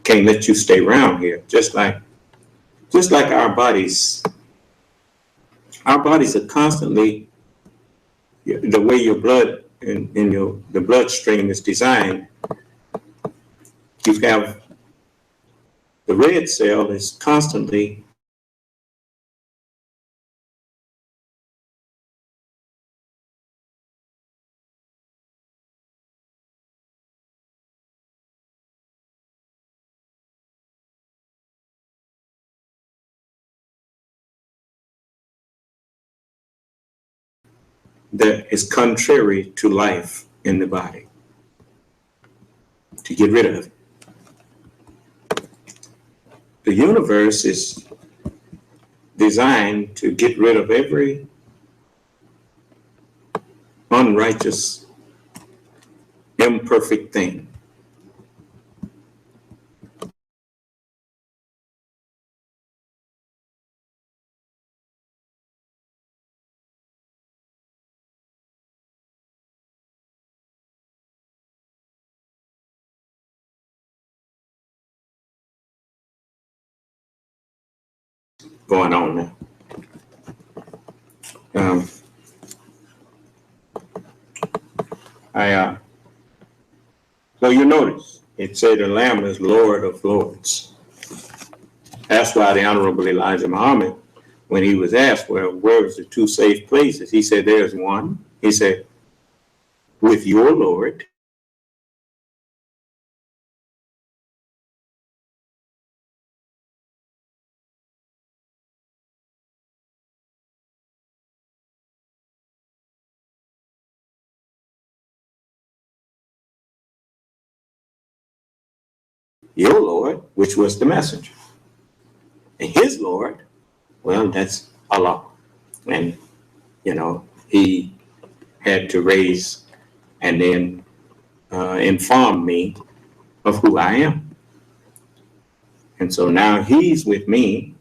can't let you stay around here. Just like our bodies are constantly, the way your blood in the bloodstream is designed, you have the red cell is constantly that is contrary to life in the body, to get rid of it. The universe is designed to get rid of every unrighteous, imperfect thing. Going on now. Um, so you notice it said the Lamb is Lord of Lords. That's why the Honorable Elijah Muhammad, when he was asked, well, where was the two safe places? He said, there's one. He said, with your Lord. Your Lord, which was the messenger. And his Lord, well, that's Allah. And, he had to raise and then inform me of who I am. And so now he's with me.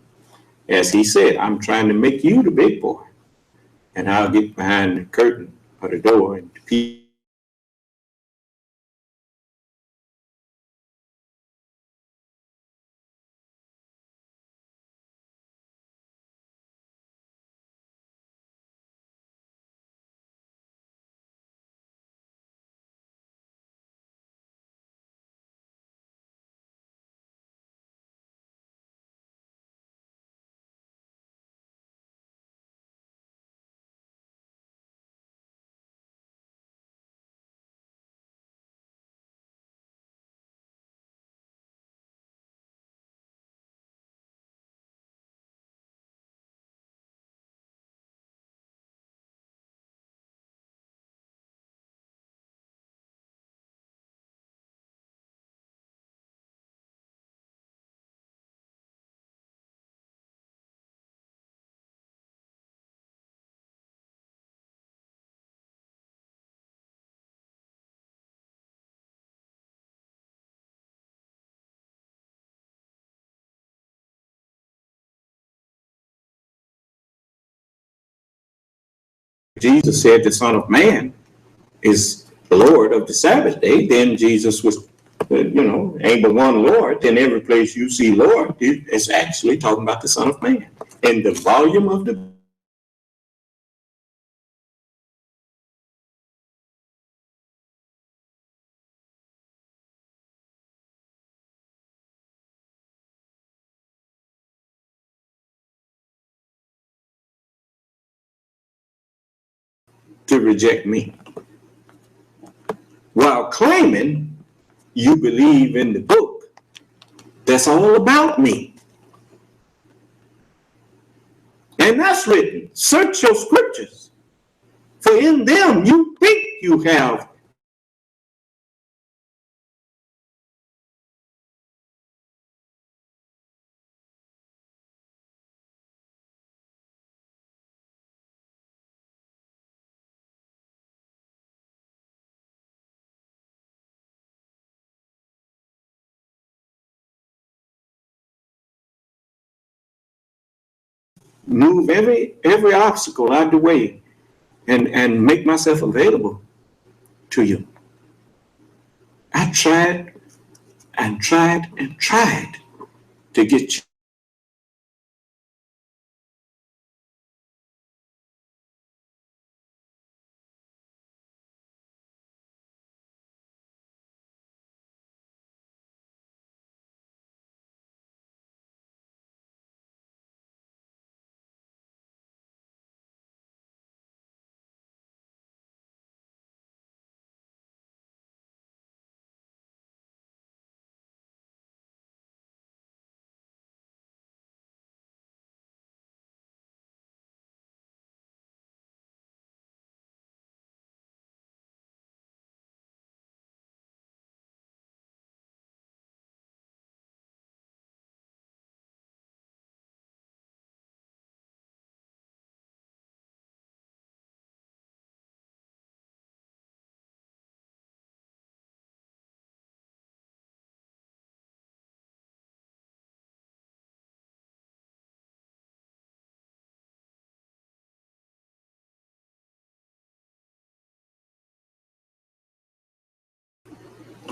As he said, I'm trying to make you the big boy. And I'll get behind the curtain or the door and Jesus said the Son of Man is the Lord of the Sabbath day, then Jesus was, ain't but one Lord. Then every place you see Lord, it's actually talking about the Son of Man. In the volume of the to reject me, while claiming you believe in the book that's all about me. And that's written, search your scriptures, for in them you think you have move every obstacle out of the way and make myself available to you. I tried and tried and tried to get you.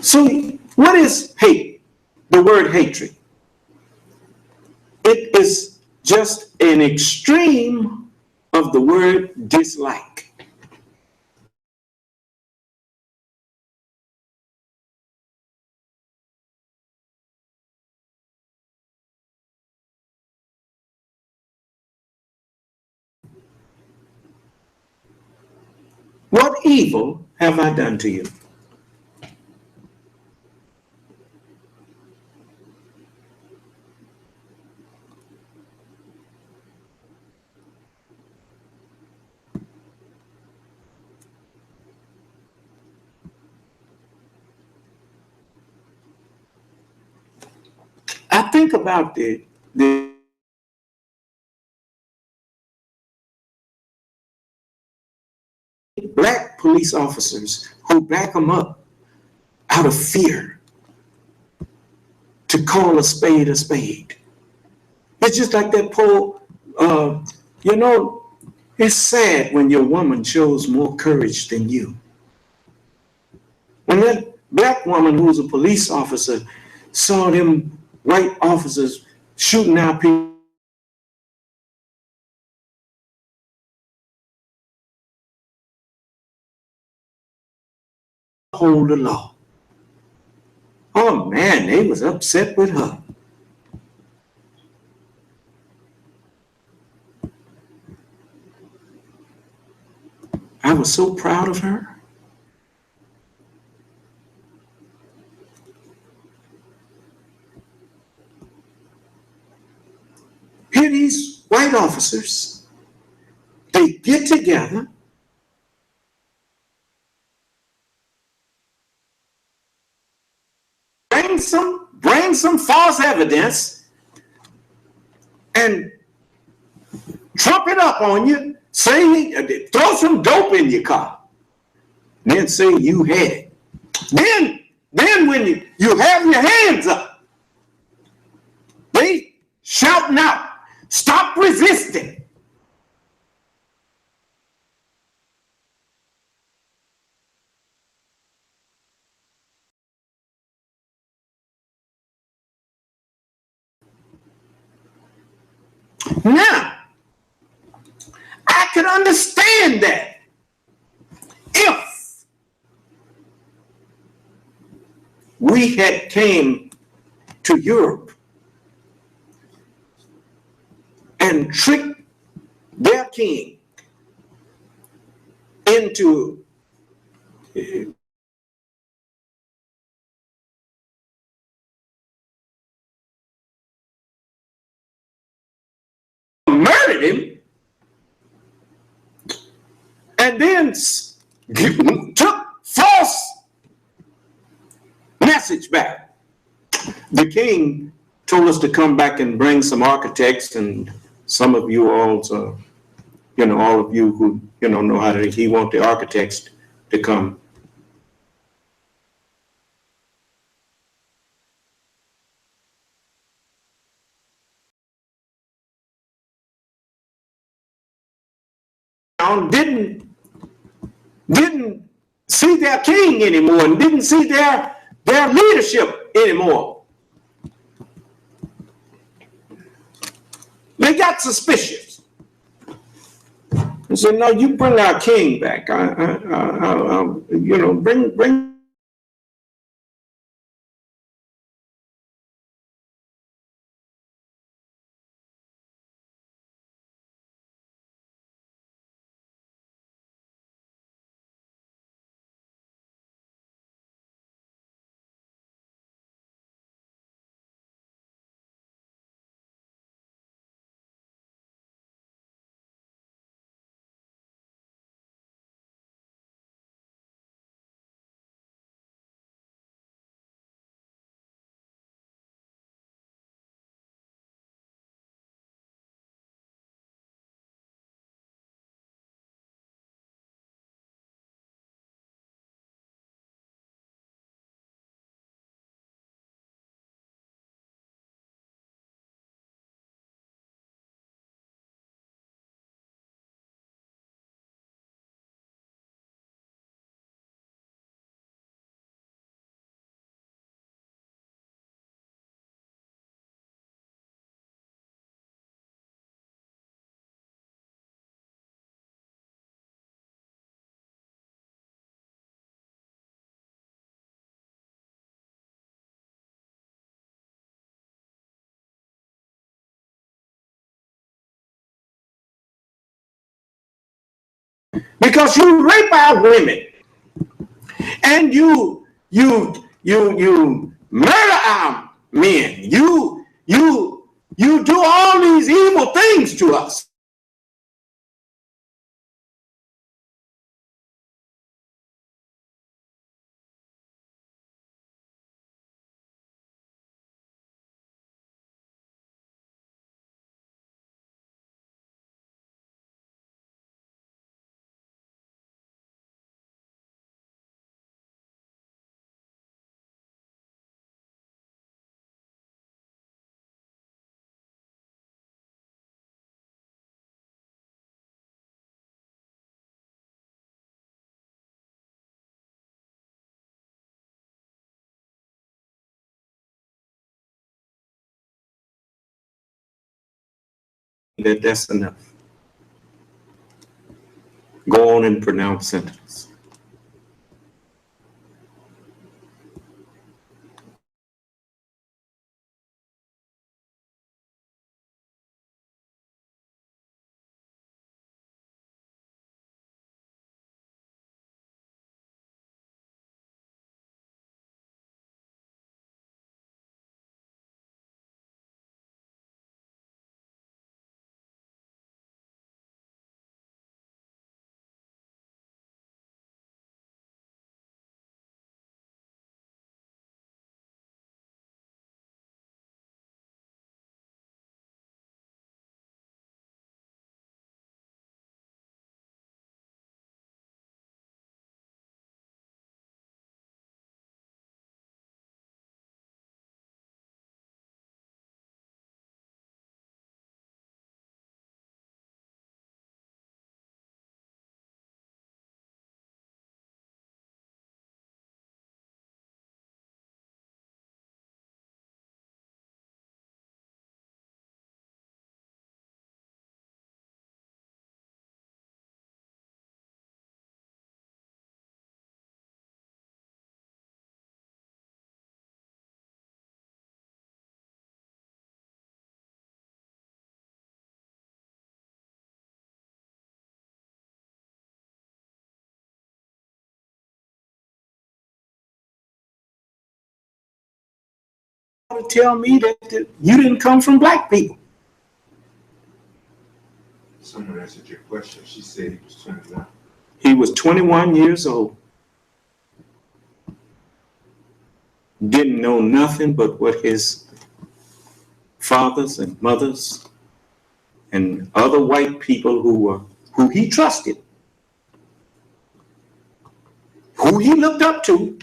So what is hate? The word hatred. It is just an extreme of the word dislike. What evil have I done to you? I think about the black police officers who back them up out of fear to call a spade a spade. It's just like that poor, you know, it's sad when your woman shows more courage than you. When that black woman who was a police officer saw them white officers shooting out people, hold the law. Oh man, they was upset with her. I was so proud of her. Here these white officers, they get together, bring some false evidence and trump it up on you, say, throw some dope in your car, then say you had it. Then when you have your hands up, they shouting out, stop resisting. Now, I could understand that if we had came to Europe and tricked their king into murdered him and then took false message back. The king told us to come back and bring some architects, and some of you also, all of you who, know how to, he want the architects to come. Didn't see their king anymore and didn't see their leadership anymore. They got suspicious. And said, no, you bring our king back. Bring because you rape our women, and you murder our men. You do all these evil things to us. That's enough. Go on and pronounce sentence. Tell me that you didn't come from black people. Someone answered your question. She said he was 21. He was 21 years old. Didn't know nothing but what his fathers and mothers and other white people who he trusted, who he looked up to,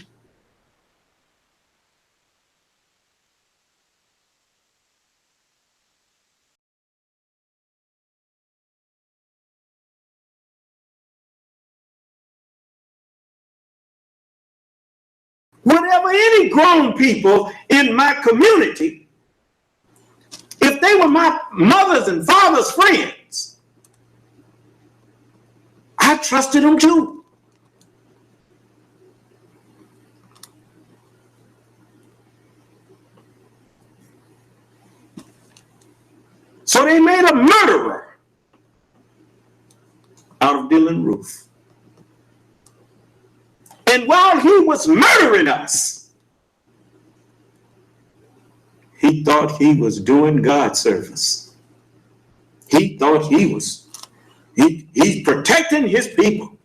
whatever any grown people in my community, if they were my mother's and father's friends, I trusted them too. So they made a murderer out of Dylan Roof. And while he was murdering us, he thought he was doing God service. He thought he's protecting his people.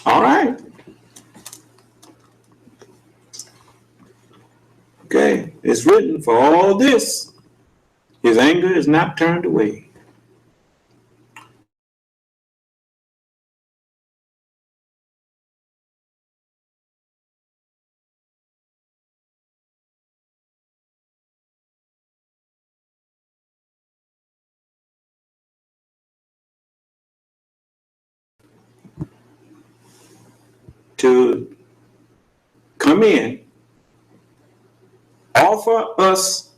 All right. Okay, it's written, for all this, his anger is not turned away. To come in, offer us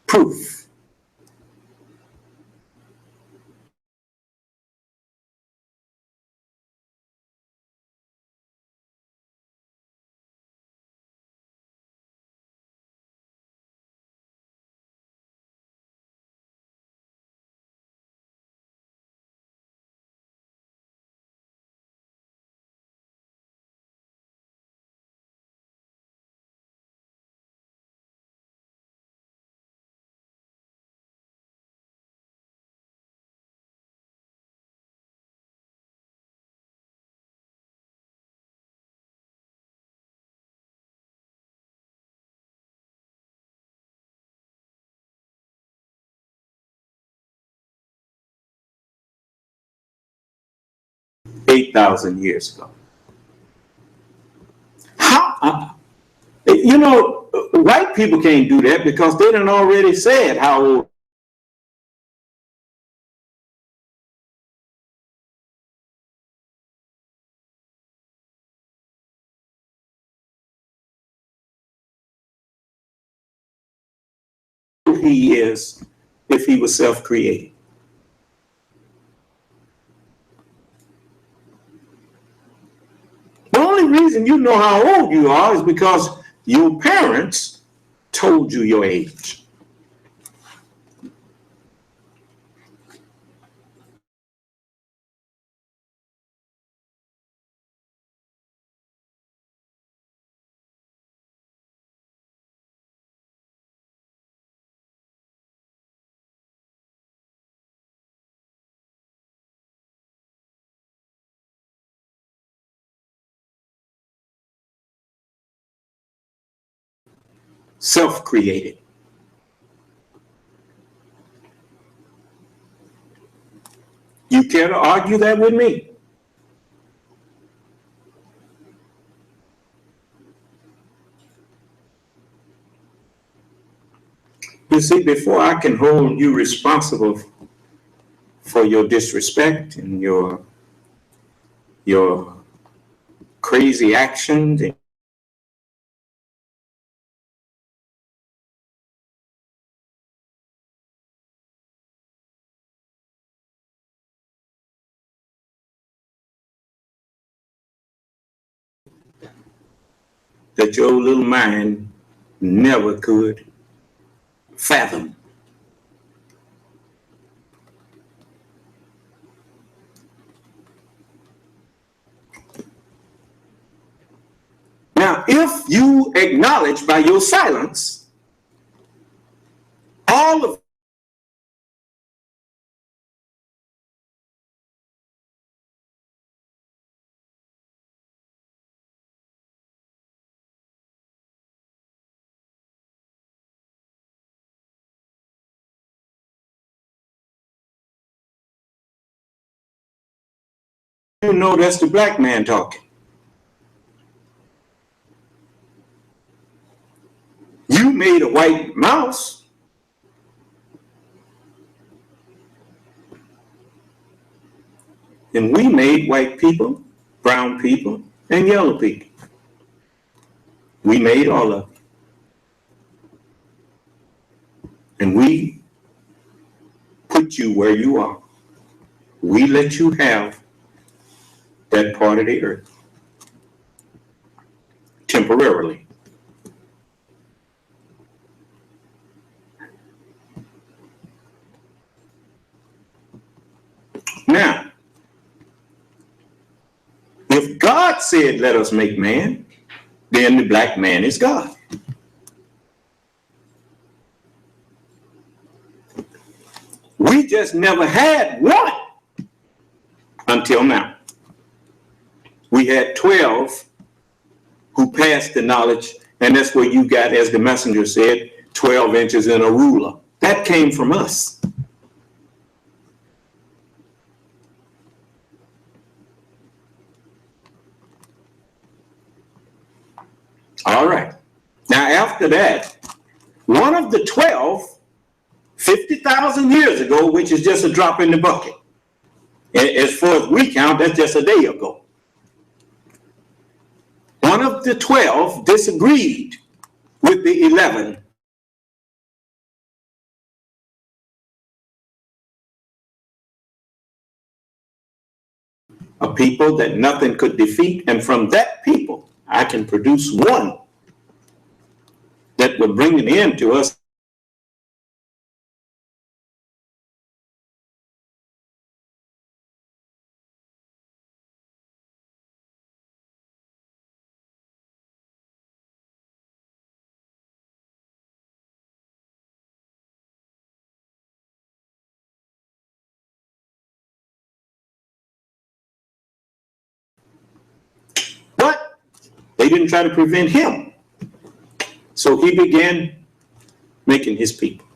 proof. $8,000 ago. How? White people can't do that because they done already said how old he is if he was self-created. The only reason you know how old you are is because your parents told you your age. Self-created. You care to argue that with me? You see, before I can hold you responsible for your disrespect and your crazy actions, that your little mind never could fathom. Now, if you acknowledge by your silence all of you know that's the black man talking. You made a white mouse. And we made white people, brown people, and yellow people. We made all of them. And we put you where you are. We let you have that part of the earth temporarily. Now, if God said, let us make man, then the black man is God. We just never had one until now. We had 12 who passed the knowledge, and that's where you got, as the messenger said, 12 inches in a ruler. That came from us. All right. Now, after that, one of the 12, 50,000 years ago, which is just a drop in the bucket. As far as we count, that's just a day ago. One of the 12 disagreed with the 11 people that nothing could defeat, and from that people I can produce one that will bring an end to us. But they didn't try to prevent him. So he began making his people.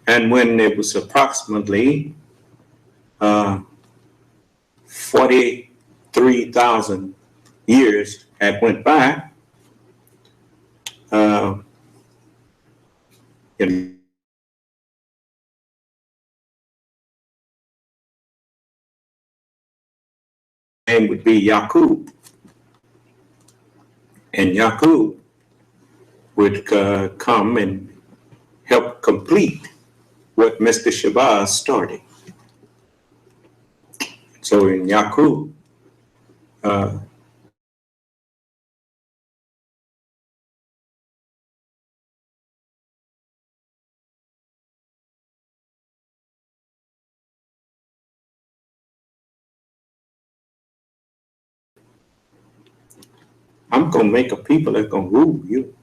And when it was approximately 43,000 years had went by, his name would be Yaqub. And Yaqub would come and help complete what Mr. Shabazz started. So in Yaqub, I'm going to make a people that's going to rule you.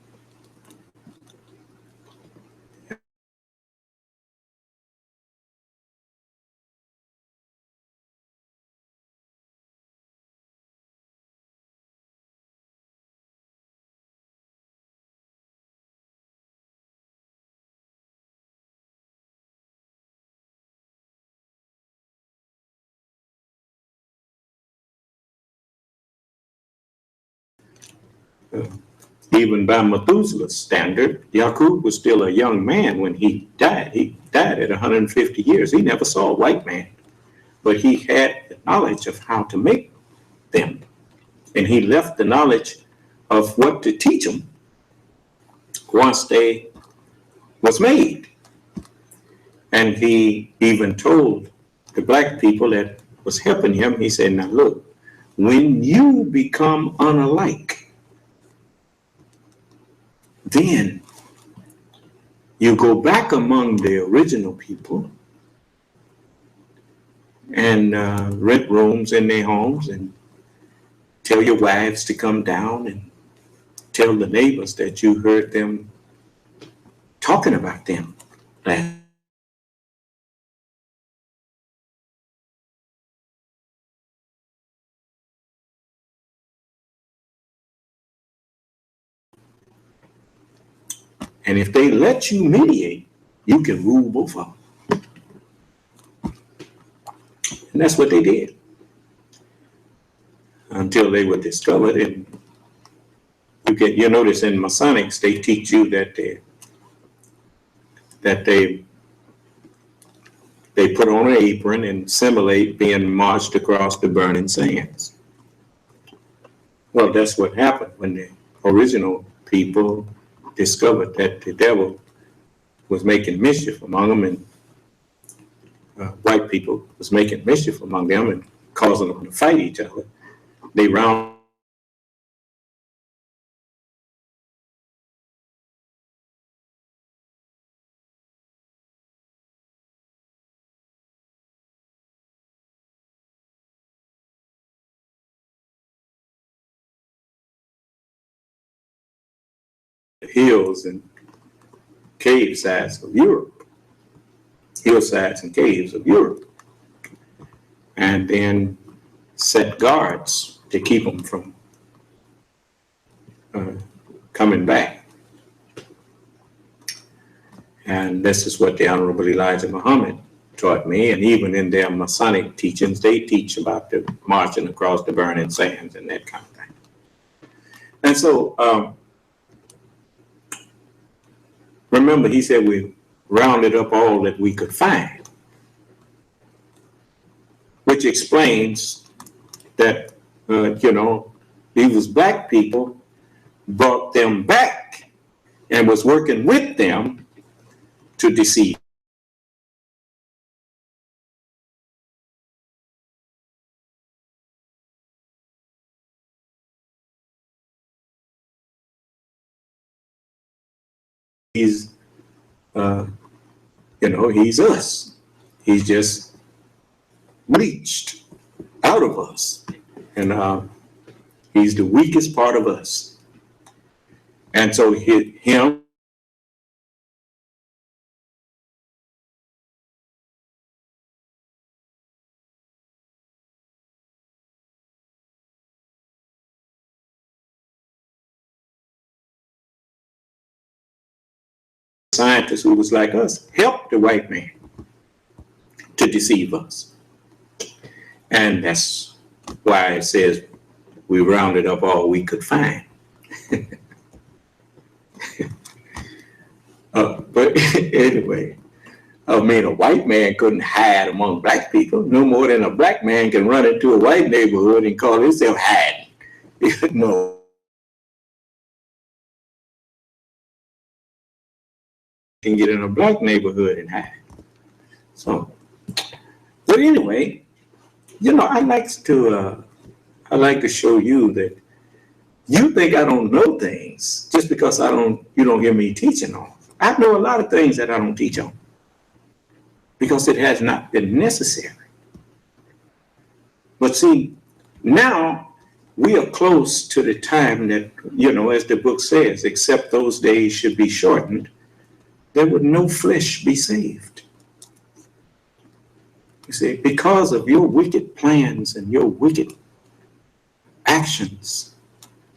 Even by Methuselah's standard, Yaqub was still a young man when he died. He died at 150 years. He never saw a white man, but he had the knowledge of how to make them. And he left the knowledge of what to teach them once they was made. And he even told the black people that was helping him, he said, now look, when you become unalike, then you go back among the original people and rent rooms in their homes and tell your wives to come down and tell the neighbors that you heard them talking about them last. And if they let you mediate, you can rule both of them. And that's what they did until they were discovered. And you notice in Masonics, they teach you that they put on an apron and simulate being marched across the burning sands. Well, that's what happened when the original people discovered that the devil was making mischief among them, and white people was making mischief among them and causing them to fight each other. They round the hills and cave sides of Europe, hillsides and caves of Europe, and then set guards to keep them from coming back. And this is what the Honorable Elijah Muhammad taught me. And even in their Masonic teachings, they teach about the marching across the burning sands and that kind of thing. And so, remember, he said we rounded up all that we could find, which explains that, these black people brought them back and was working with them to deceive. he's, uh, he's us. He's just reached out of us. And he's the weakest part of us. And so him, scientist who was like us, helped the white man to deceive us. And that's why it says we rounded up all we could find. But anyway, I mean, a white man couldn't hide among black people no more than a black man can run into a white neighborhood and call himself hiding. No. Can get in a black neighborhood and hide. So, but anyway, I like to show you that you think I don't know things just because you don't hear me teaching on. I know a lot of things that I don't teach on because it has not been necessary. But see, now we are close to the time that, as the book says, except those days should be shortened, there would no flesh be saved. You see, because of your wicked plans and your wicked actions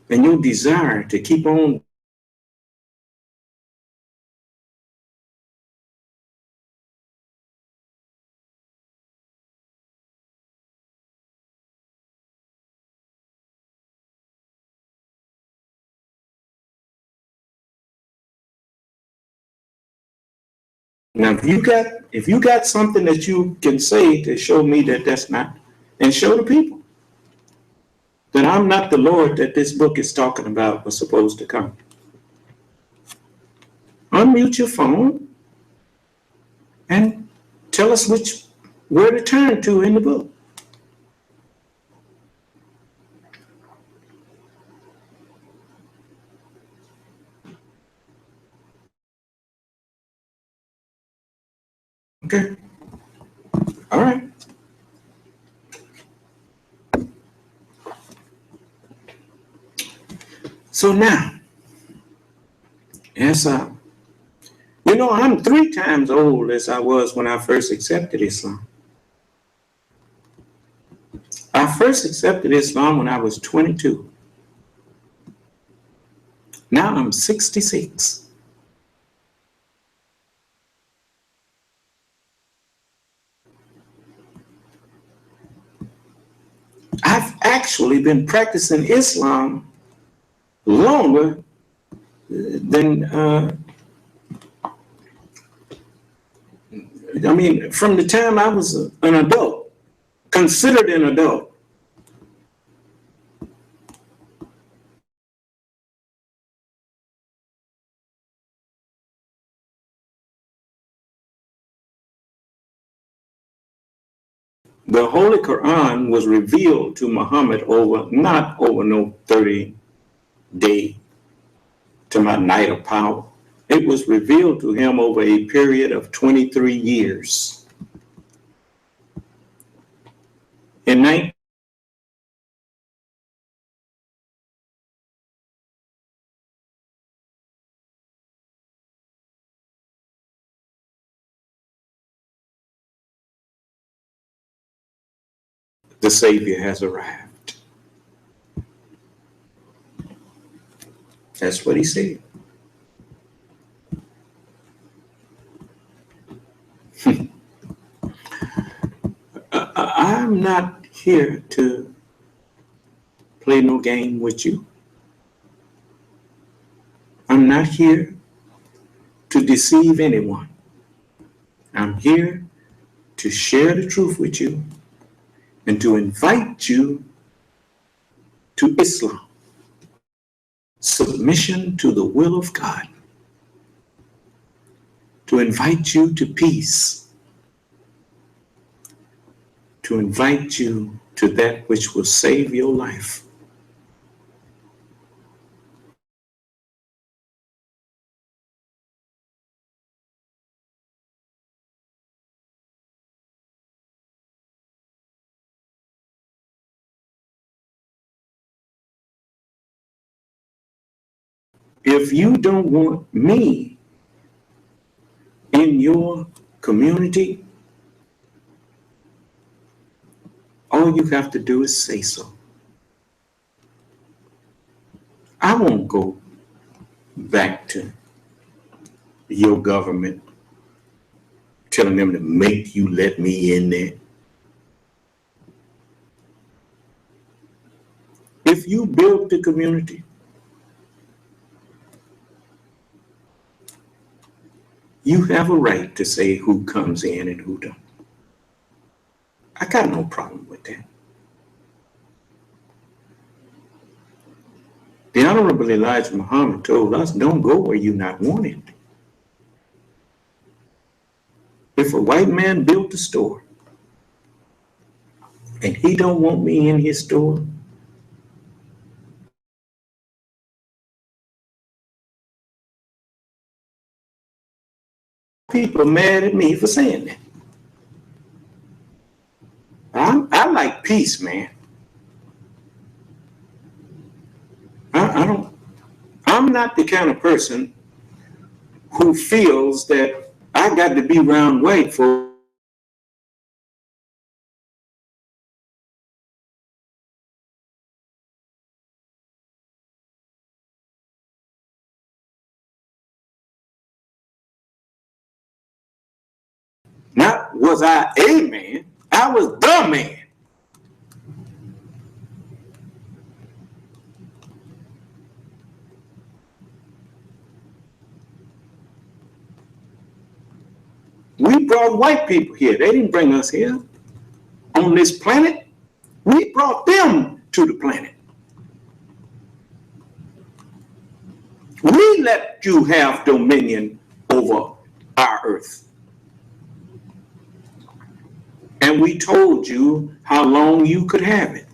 and your desire to keep on now, if you got something that you can say to show me that that's not, and show the people that I'm not the Lord that this book is talking about was supposed to come. Unmute your phone and tell us where to turn to in the book. Okay. All right. So now, as I'm 3 times old as I was when I first accepted Islam. I first accepted Islam when I was 22. Now I'm 66. I've actually been practicing Islam longer than, from the time I was an adult, considered an adult. The Holy Quran was revealed to Muhammad not over no 30-day to my night of power. It was revealed to him over a period of 23 years. In the Savior has arrived. That's what he said. I'm not here to play no game with you. I'm not here to deceive anyone. I'm here to share the truth with you and to invite you to Islam, submission to the will of God, to invite you to peace, to invite you to that which will save your life. If you don't want me in your community, all you have to do is say so. I won't go back to your government telling them to make you let me in there. If you build the community, you have a right to say who comes in and who don't. I got no problem with that. The Honorable Elijah Muhammad told us, don't go where you're not wanted. If a white man built a store and he don't want me in his store, people are mad at me for saying that. I like peace, man. I'm not the kind of person who feels that I got to be around white folks. Not was I a man, I was the man. We brought white people here. They didn't bring us here. On this planet, we brought them to the planet. We let you have dominion over our earth. And we told you how long you could have it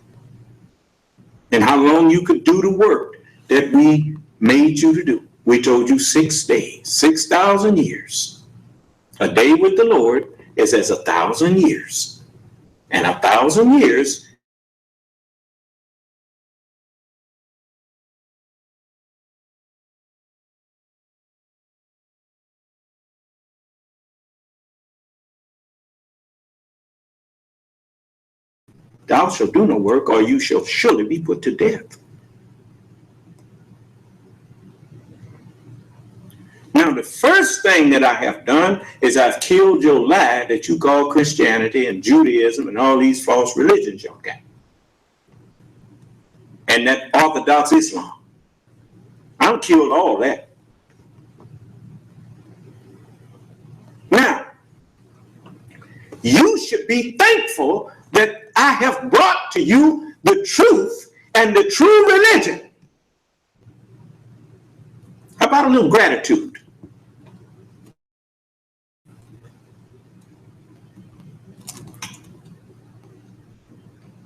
and how long you could do the work that we made you to do. We told you 6 days, 6,000 years. A day with the Lord is as 1,000 years. And 1,000 years thou shalt do no work, or you shall surely be put to death. Now, the first thing that I have done is I've killed your lie that you call Christianity and Judaism and all these false religions y'all got. And that Orthodox Islam. I've killed all that. Now, you should be thankful that I have brought to you the truth and the true religion. How about a little gratitude?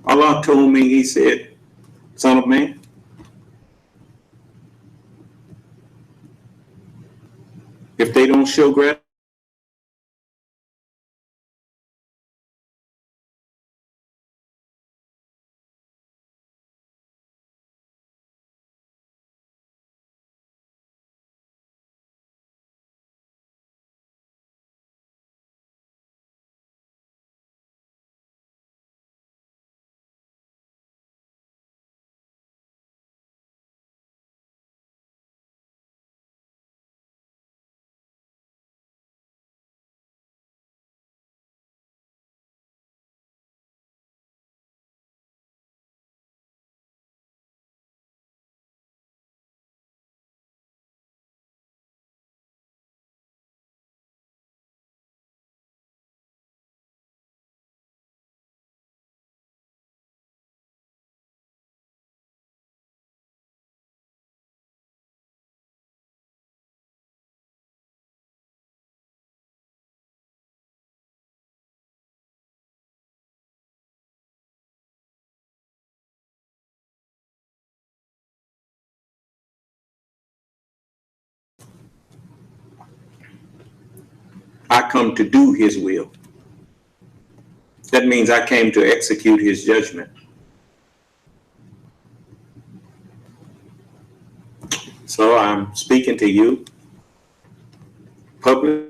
Allah told me, he said, son of man, if they don't show gratitude, I come to do his will. That means I came to execute his judgment. So I'm speaking to you publicly.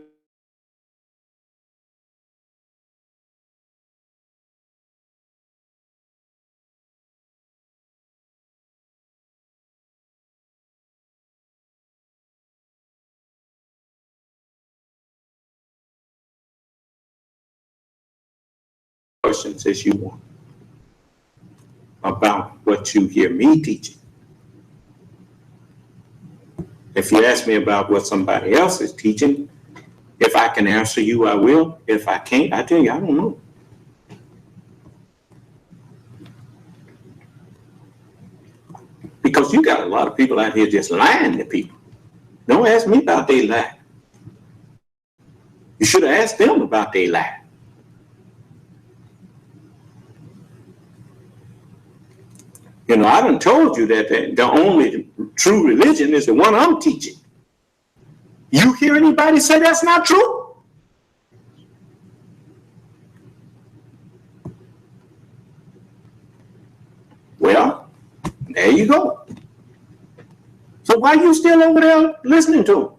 Questions as you want about what you hear me teaching. If you ask me about what somebody else is teaching, if I can answer you, I will. If I can't, I tell you, I don't know. Because you got a lot of people out here just lying to people. Don't ask me about their lie. You should have asked them about their lie. You know, I done told you that the only true religion is the one I'm teaching. You hear anybody say that's not true? Well, there you go. So why are you still over there listening to them?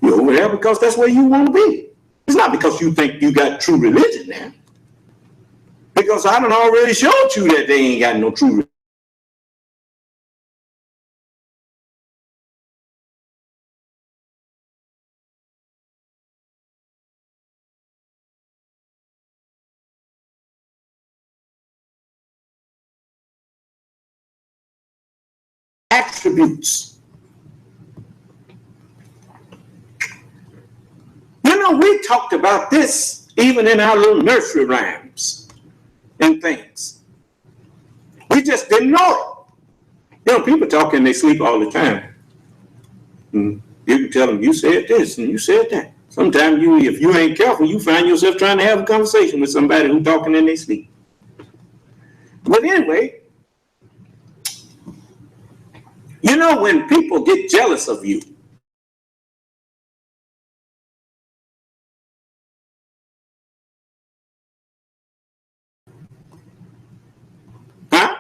You're over there because that's where you want to be. It's not because you think you got true religion there. Because I done already showed you that they ain't got no true religion. Attributes. You know, we talked about this even in our little nursery rhymes and things. We just didn't know it. You know, people talk in their sleep all the time. You can tell them, you said this and you said that. Sometimes if you ain't careful, you find yourself trying to have a conversation with somebody who's talking in their sleep. But anyway, you know, when people get jealous of you, huh?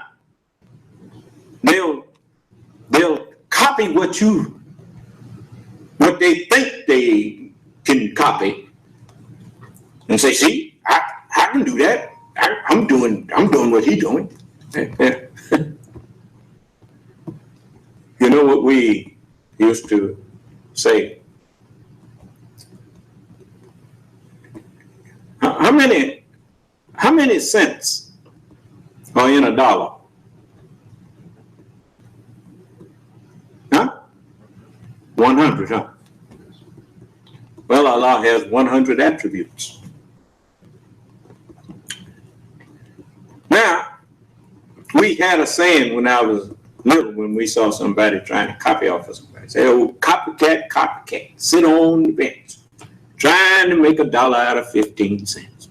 They'll copy what they think they can copy and say, see, I can do that. I'm doing what he's doing. You know what we used to say? How many cents are in a dollar? Huh? 100, huh? Well, Allah has 100 attributes. Now, we had a saying when I was little, when we saw somebody trying to copy off of somebody. Say, oh, copycat, sit on the bench, trying to make $1 out of 15 cents.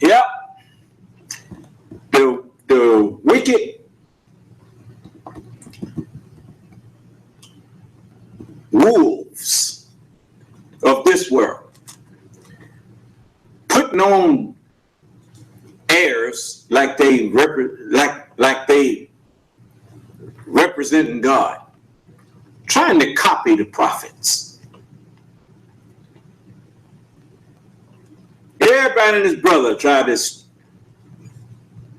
Yep. The wicked wolves of this world putting on airs like they representing God, trying to copy the prophets. Everybody and his brother tried to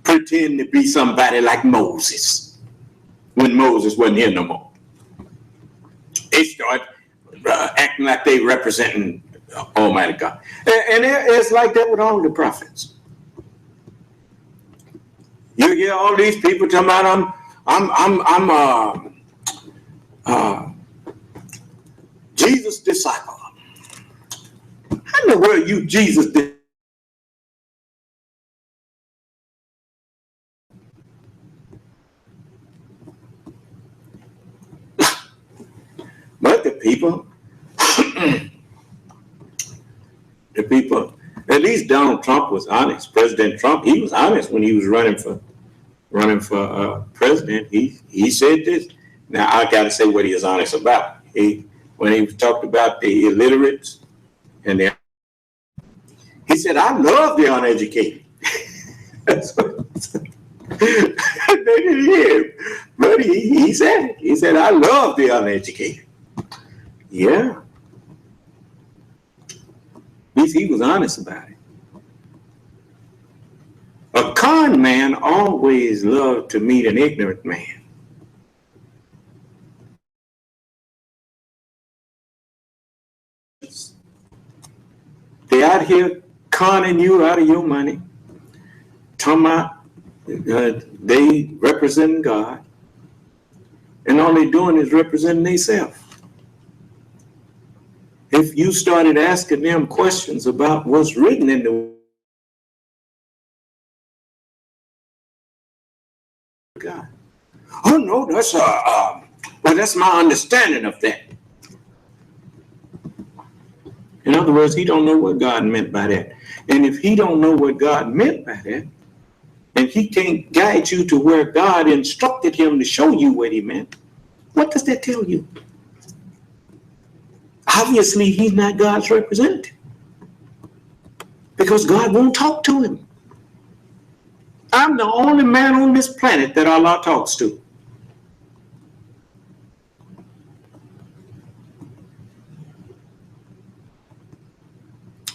pretend to be somebody like Moses when Moses wasn't here no more. They start acting like they representing Almighty God, and it's like that with all the prophets. You hear all these people talking about I'm Jesus' disciple. How in the world you Jesus disciple? But the people, at least Donald Trump was honest. President Trump, he was honest when he was running for president. He said this. Now I got to say what he is honest about. He when he talked about the illiterates and he said, I love the uneducated. That's what they didn't hear him. But he said it. He said, I love the uneducated. Yeah. At least he was honest about it. A con man always loved to meet an ignorant man. They out here conning you out of your money, talking about they represent God, and all they doing is representing themselves. If you started asking them questions about what's written in the God, oh no, that's well, that's my understanding of that. In other words, he don't know what God meant by that. And if he don't know what God meant by that, and he can't guide you to where God instructed him to show you what he meant, what does that tell you? Obviously, he's not God's representative because God won't talk to him. I'm the only man on this planet that Allah talks to.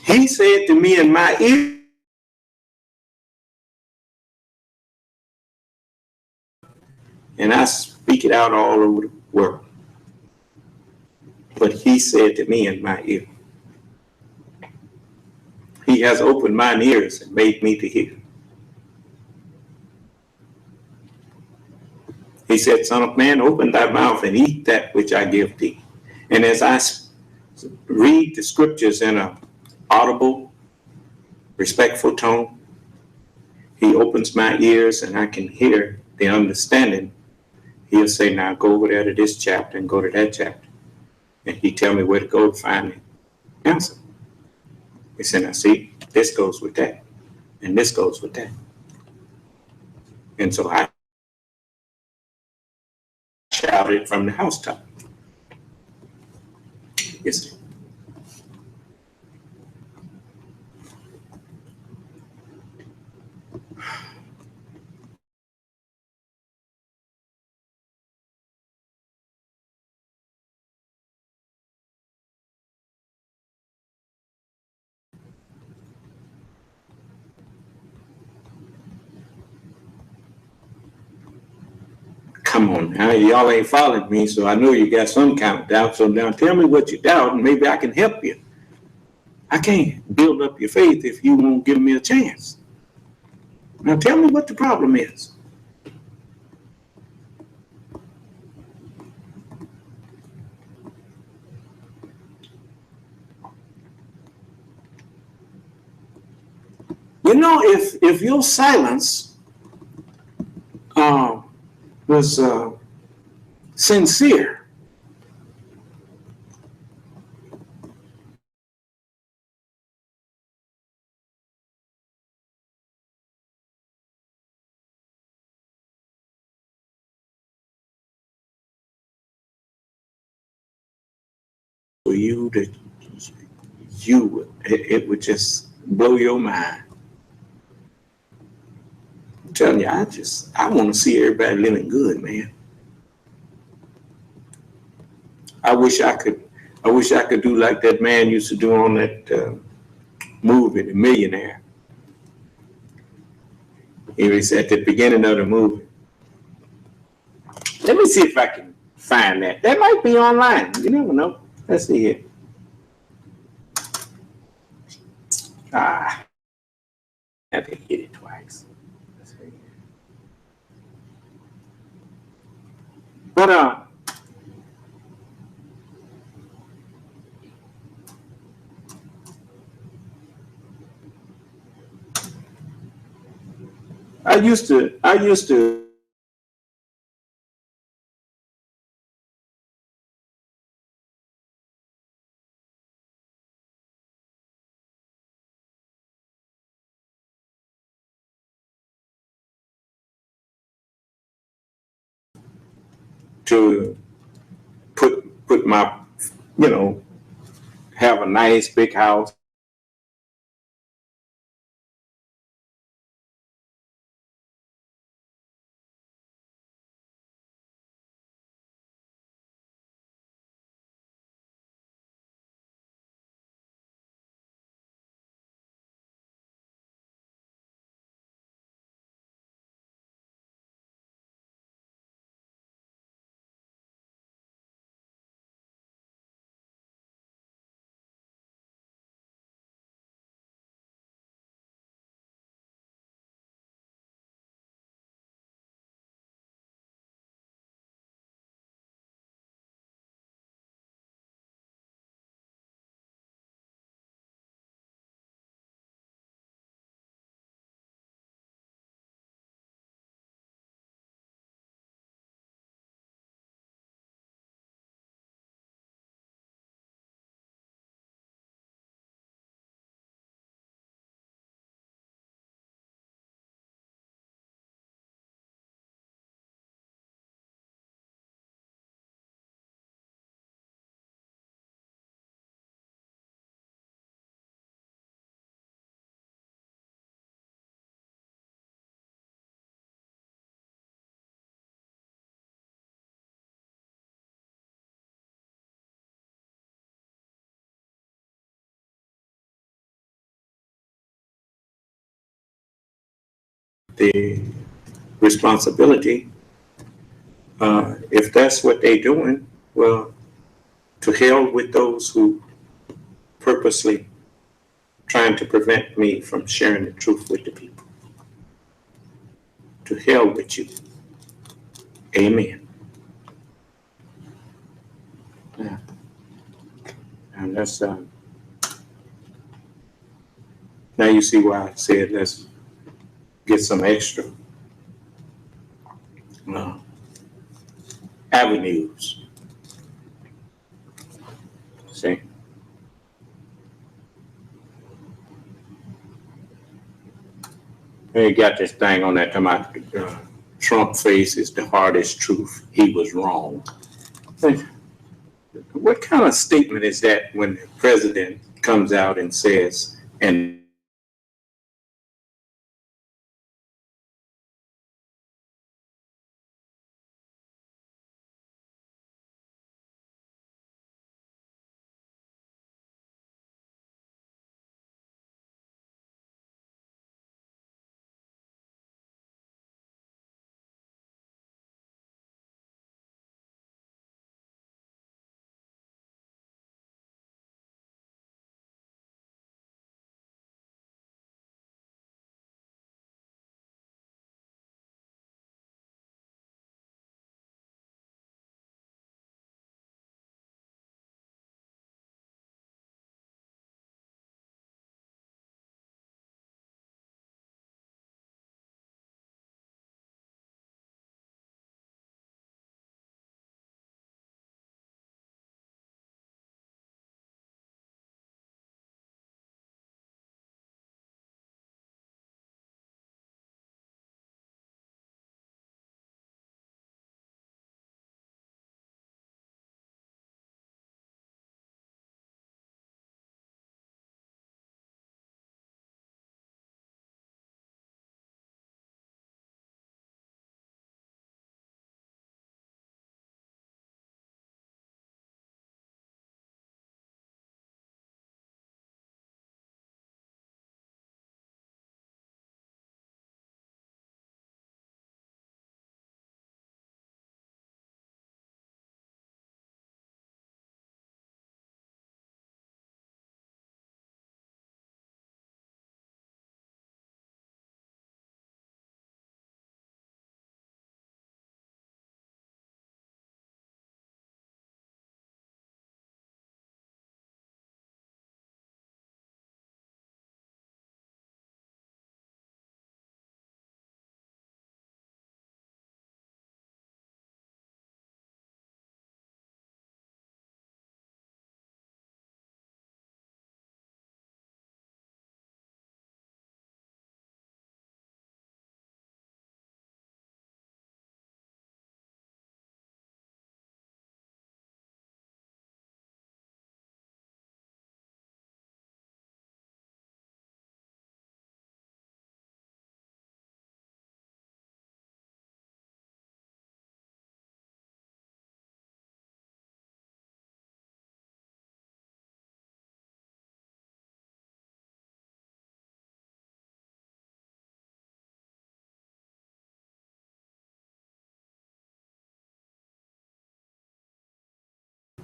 He said to me in my ear, and I speak it out all over the world, but he said to me in my ear, he has opened mine ears and made me to hear. He said, Son of man, open thy mouth and eat that which I give thee. And as I read the scriptures in an audible, respectful tone, he opens my ears and I can hear the understanding. He'll say, now go over there to this chapter and go to that chapter. And he tell me where to go to find the answer. He said, now see, this goes with that. And this goes with that. And so I shouted from the housetop. Yes. Come on now, y'all ain't following me, so I know you got some kind of doubt. So now tell me what you doubt, and maybe I can help you. I can't build up your faith if you won't give me a chance. Now tell me what the problem is. You know, if your silence was sincere, for you that it would just blow your mind. I'm telling you, I want to see everybody living good, man. I wish I could do like that man used to do on that movie, The Millionaire. He was at the beginning of the movie. Let me see if I can find that. That might be online. You never know. Let's see here. I have to hit it twice. Let's see. But I used to put my you know, have a nice big house. The responsibility, if that's what they're doing, well, to hell with those who purposely trying to prevent me from sharing the truth with the people. To hell with you. Amen. Yeah. And that's now you see why I said let's get some extra uh, avenues. See, they got this thing on that time. Trump face is the hardest truth. He was wrong. What kind of statement is that when the president comes out and says, and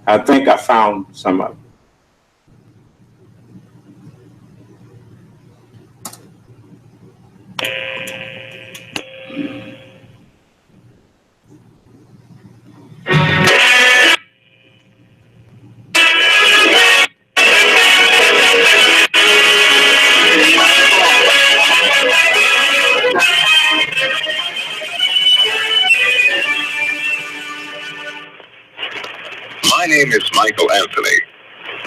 I think I found some of it. My name is Michael Anthony,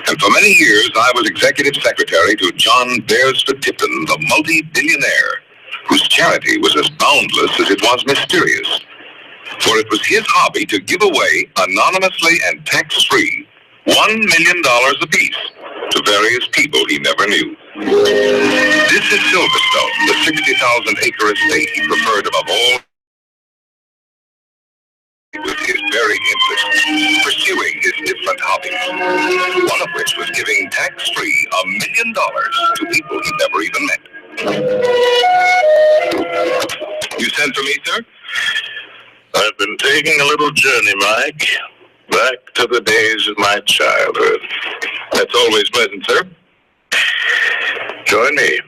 and for many years I was executive secretary to John Beresford Tipton, the multi-billionaire, whose charity was as boundless as it was mysterious. For it was his hobby to give away, anonymously and tax-free, $1 million apiece to various people he never knew. This is Silverstone, the 60,000-acre estate he preferred above all, with his very interest, pursuing his different hobbies, one of which was giving tax-free $1 million to people he never even met. You sent for me, sir? I've been taking a little journey, Mike, back to the days of my childhood. That's always pleasant, sir. Join me,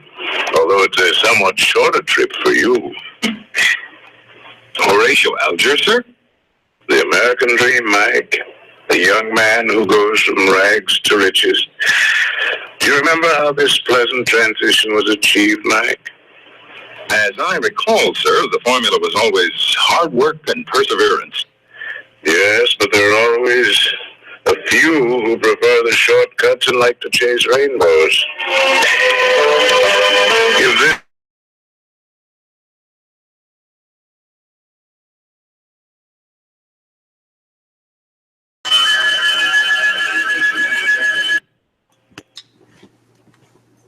although it's a somewhat shorter trip for you. Horatio Alger, sir? The American dream, Mike. The young man who goes from rags to riches. Do you remember how this pleasant transition was achieved, Mike? As I recall, sir, the formula was always hard work and perseverance. Yes, but there are always a few who prefer the shortcuts and like to chase rainbows. Give this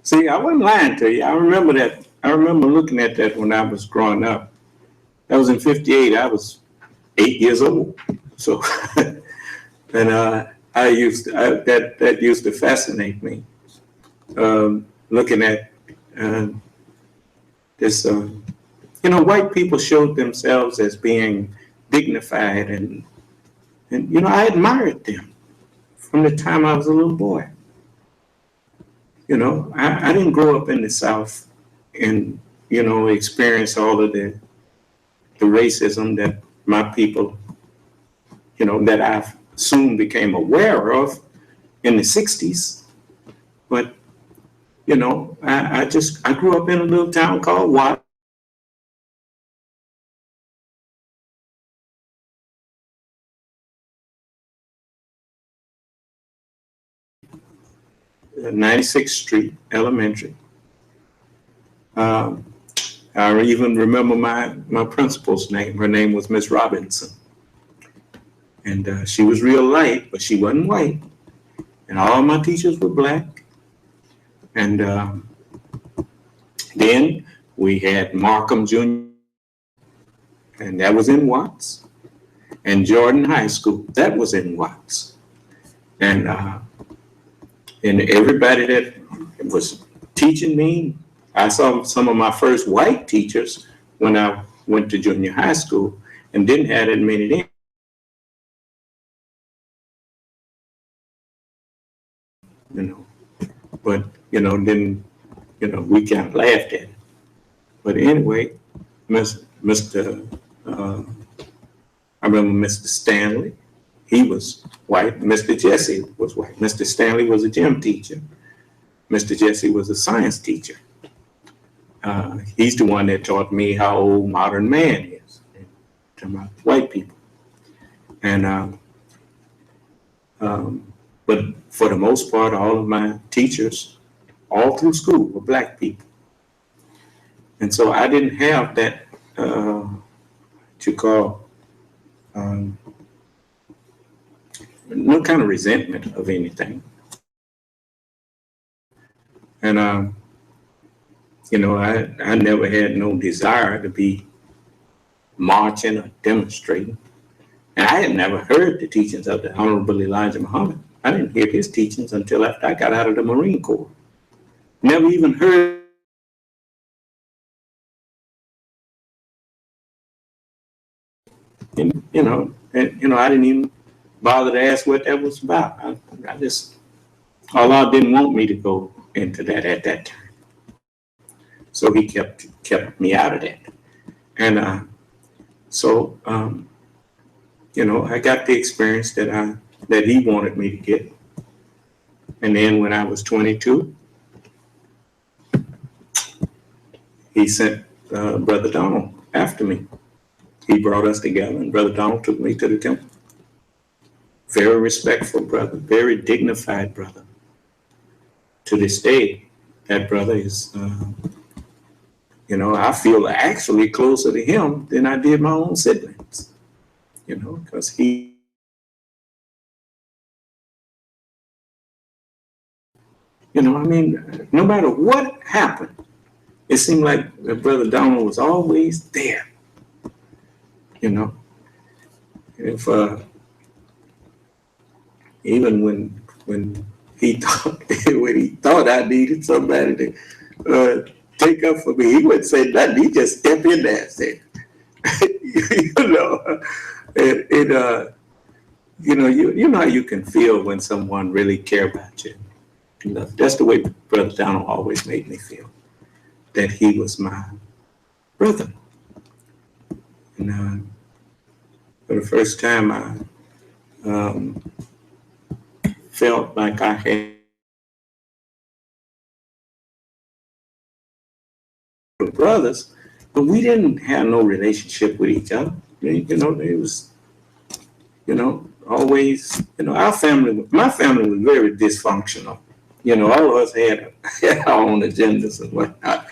See, I wasn't lying to you. I remember that. I remember looking at that when I was growing up. That was in '58. I was 8 years old. So, and that used to fascinate me. Looking at this, white people showed themselves as being dignified, and I admired them from the time I was a little boy. I didn't grow up in the South and, experience all of the racism that my people, that I soon became aware of in the 60s. But, I grew up in a little town called Watt. 96th Street Elementary. I even remember my principal's name. Her name was Miss Robinson. And she was real light, but she wasn't white. And all my teachers were black. And then we had Markham Jr., and that was in Watts. And Jordan High School, that was in Watts. And everybody that was teaching me, I saw some of my first white teachers when I went to junior high school and didn't have that many then. But, then, we kind of laughed at it. But anyway, I remember Mr. Stanley, he was white. Mr. Jesse was white. Mr. Stanley was a gym teacher. Mr. Jesse was a science teacher. He's the one that taught me how old modern man is, to my white people. And but for the most part, all of my teachers, all through school, were black people. And so I didn't have that, what you call, no kind of resentment of anything. And, I never had no desire to be marching or demonstrating. And I had never heard the teachings of the Honorable Elijah Muhammad. I didn't hear his teachings until after I got out of the Marine Corps. Never even heard. I didn't even bother to ask what that was about. I just, Allah didn't want me to go into that at that time. So he kept me out of that. And so I got the experience that he wanted me to get. And then when I was 22, he sent Brother Donald after me. He brought us together, and Brother Donald took me to the temple. Very respectful brother, very dignified brother. To this day, that brother is, I feel actually closer to him than I did my own siblings, because no matter what happened, it seemed like Brother Donald was always there, If even when he thought when he thought I needed somebody to take up for me, he wouldn't say nothing. He just step in there and say, you know how you can feel when someone really care about you. That's the way Brother Donald always made me feel, that he was my brother. And for the first time, I felt like I had brothers, but we didn't have no relationship with each other. It was, always, my family was very dysfunctional. All of us had our own agendas and whatnot.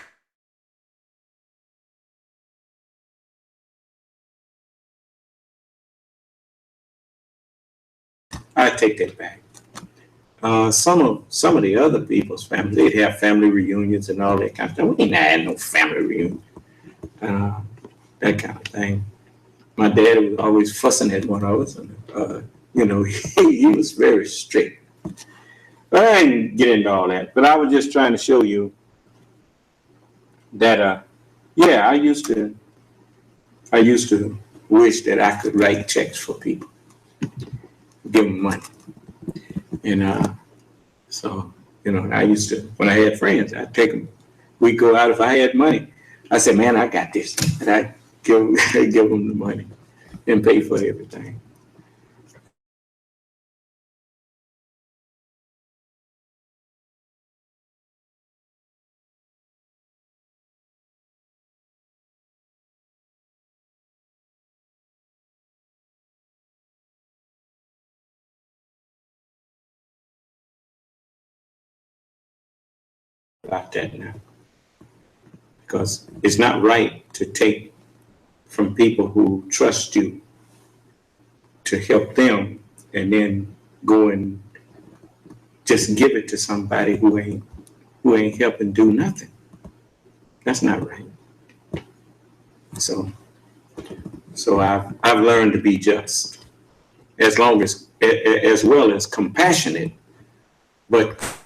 I take that back. Some of the other people's family, they'd have family reunions and all that kind of stuff. We didn't have no family reunion, that kind of thing. My dad was always fussing at one of us, and he was very strict. But I didn't get into all that. But I was just trying to show you that, yeah, I used to wish that I could write checks for people, give them money, and so I used to, when I had friends, I'd take them. We'd go out if I had money. I said, man, I got this, and I give them the money and pay for everything. About that now, because it's not right to take from people who trust you to help them and then go and just give it to somebody who ain't helping do nothing. That's not right. So I've learned to be just, as well as compassionate, but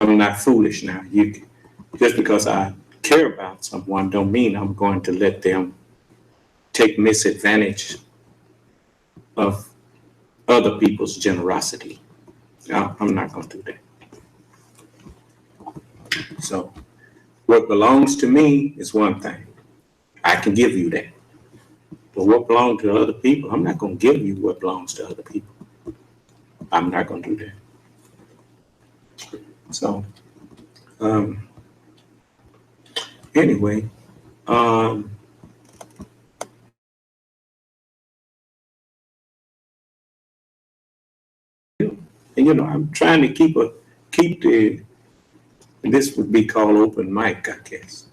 I'm not foolish now. Just because I care about someone don't mean I'm going to let them take misadvantage of other people's generosity. No, I'm not going to do that. So what belongs to me is one thing. I can give you that. But what belongs to other people, I'm not going to give you what belongs to other people. I'm not going to do that. So, anyway, and I'm trying to keep the, this would be called open mic, I guess.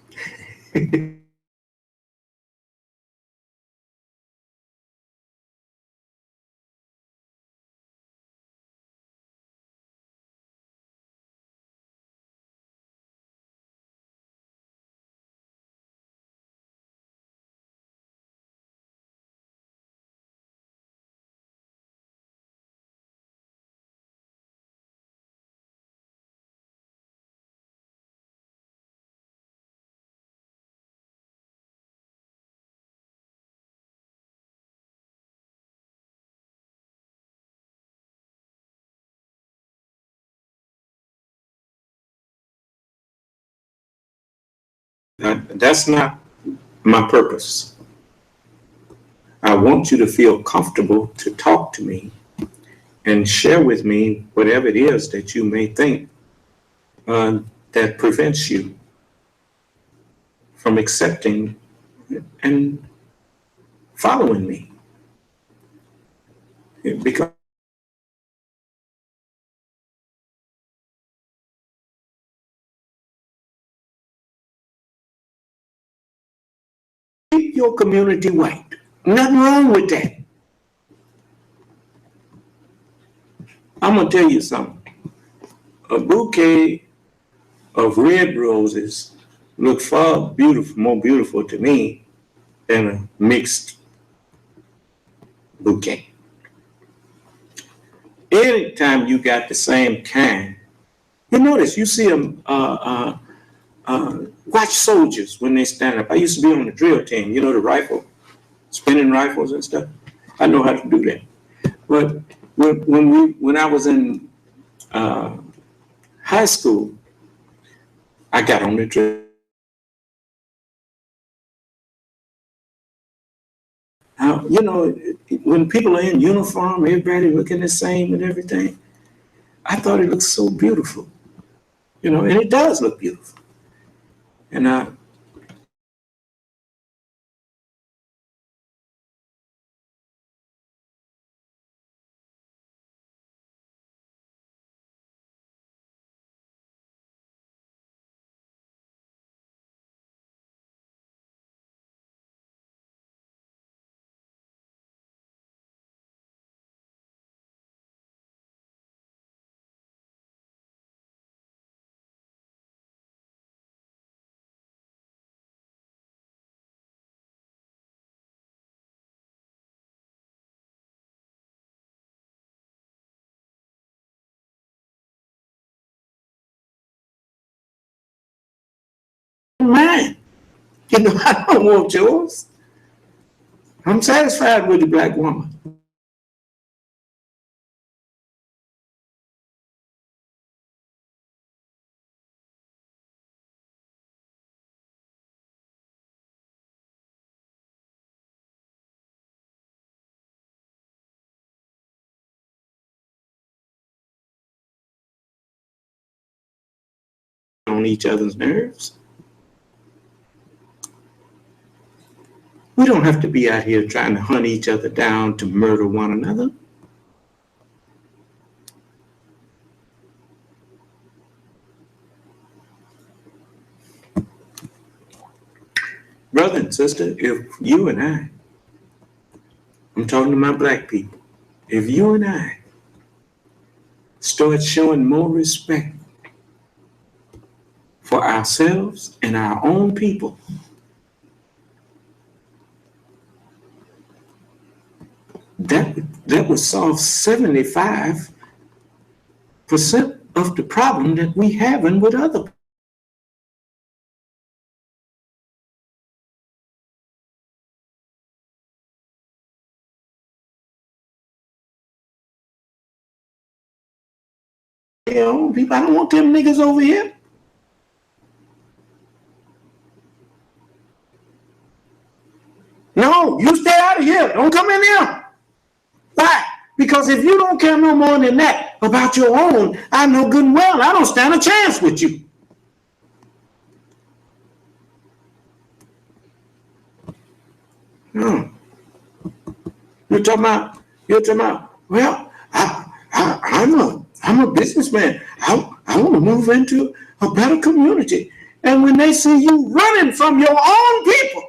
That's not my purpose. I want you to feel comfortable to talk to me and share with me whatever it is that you may think that prevents you from accepting and following me. Because keep your community white. Nothing wrong with that. I'm going to tell you something. A bouquet of red roses look far beautiful, more beautiful to me than a mixed bouquet. Anytime you got the same kind, you notice you see them watch soldiers when they stand up. I used to be on the drill team, you know, the rifle, spinning rifles and stuff. I know how to do that. But when I was in high school, I got on the drill. You know, when people are in uniform, everybody looking the same and everything, I thought it looked so beautiful, you know, and it does look beautiful. And mine, you know, I don't want yours. I'm satisfied with the black woman. On each other's nerves. We don't have to be out here trying to hunt each other down to murder one another. Brother and sister, if you and I'm talking to my black people, if you and I start showing more respect for ourselves and our own people, that would solve 75% of the problem that we having with other people. People, I don't want them niggas over here. No, you stay out of here. Don't come in here. Why? Because if you don't care no more than that about your own, I know good and well I don't stand a chance with you. No. You're talking about, well, I'm a businessman. I want to move into a better community. And when they see you running from your own people,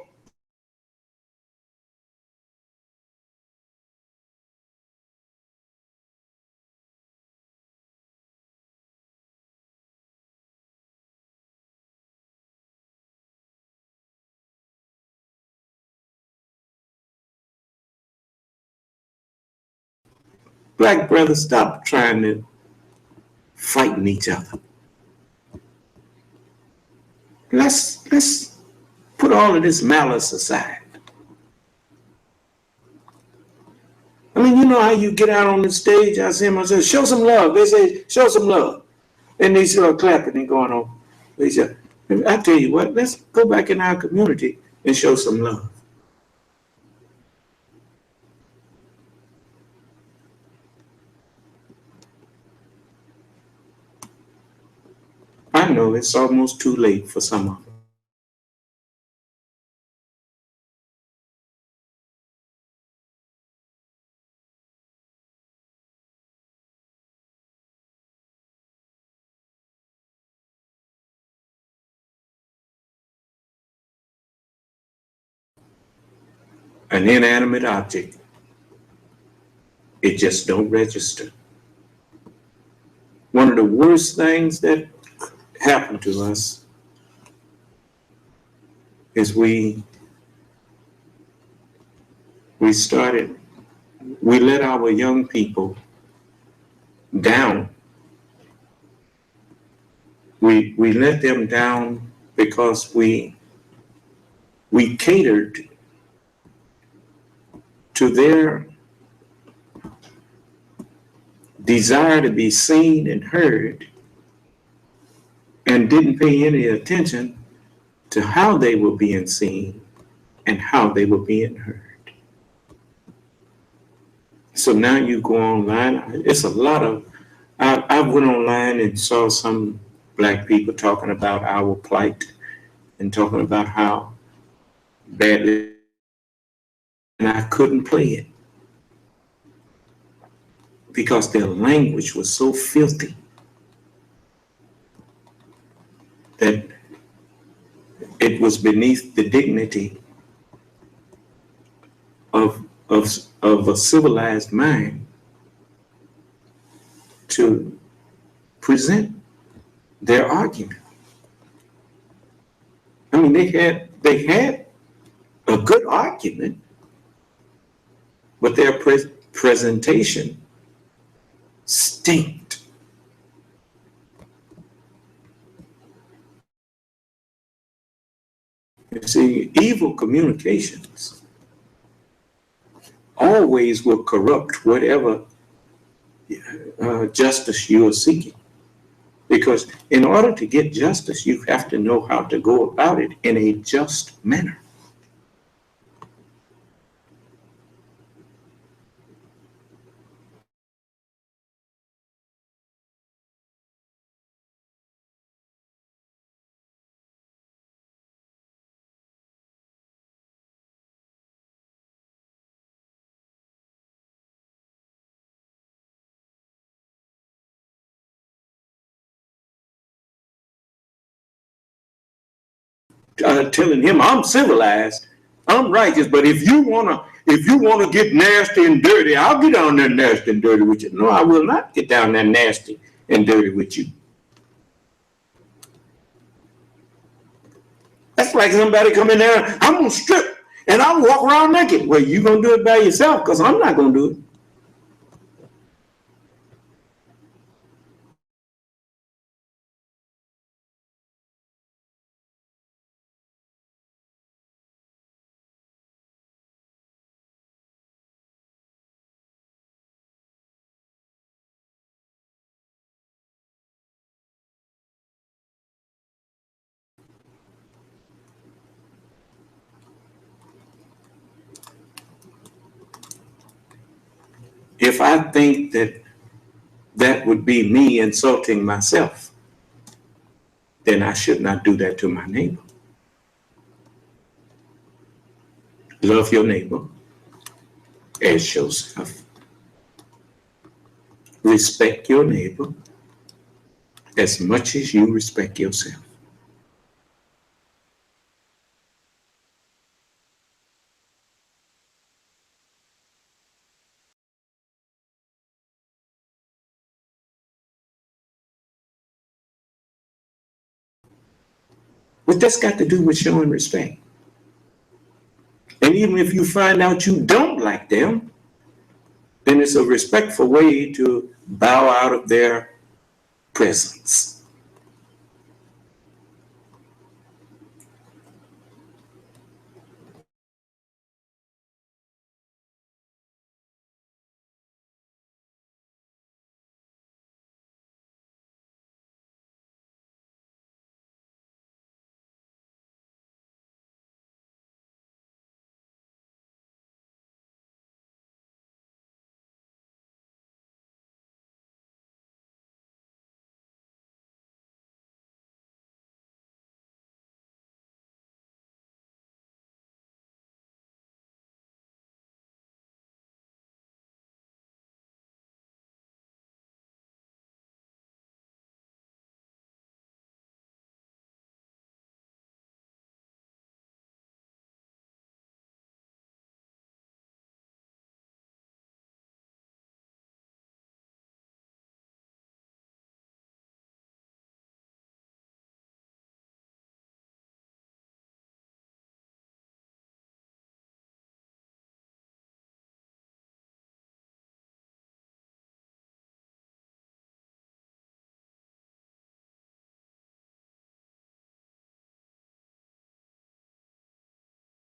black brothers, stop trying to fighting each other. Let's put all of this malice aside. I mean, you know how you get out on the stage, I see them, I say, show some love. They say, show some love. And they start clapping and going on. They say, And I tell you what, let's go back in our community and show some love. I know it's almost too late for some of them. An inanimate object, it just don't register. One of the worst things that happened to us is we we let our young people down. We let them down because we catered to their desire to be seen and heard and didn't pay any attention to how they were being seen and how they were being heard. So now you go online, it's a lot of, I went online and saw some black people talking about our plight and talking about how badly, and I couldn't play it because their language was so filthy that it was beneath the dignity of, of a civilized mind to present their argument. I mean, they had a good argument, but their presentation stinked. You see, evil communications always will corrupt whatever justice you are seeking. Because in order to get justice, you have to know how to go about it in a just manner. Telling him I'm civilized, I'm righteous, but if you wanna get nasty and dirty, I'll get down there nasty and dirty with you. No, I will not get down there nasty and dirty with you. That's like somebody come in there, I'm gonna strip and I'll walk around naked. Well, you gonna do it by yourself because I'm not gonna do it. If I think that that would be me insulting myself, then I should not do that to my neighbor. Love your neighbor as yourself. Respect your neighbor as much as you respect yourself. What that's got to do with showing respect. And even if you find out you don't like them, then it's a respectful way to bow out of their presence.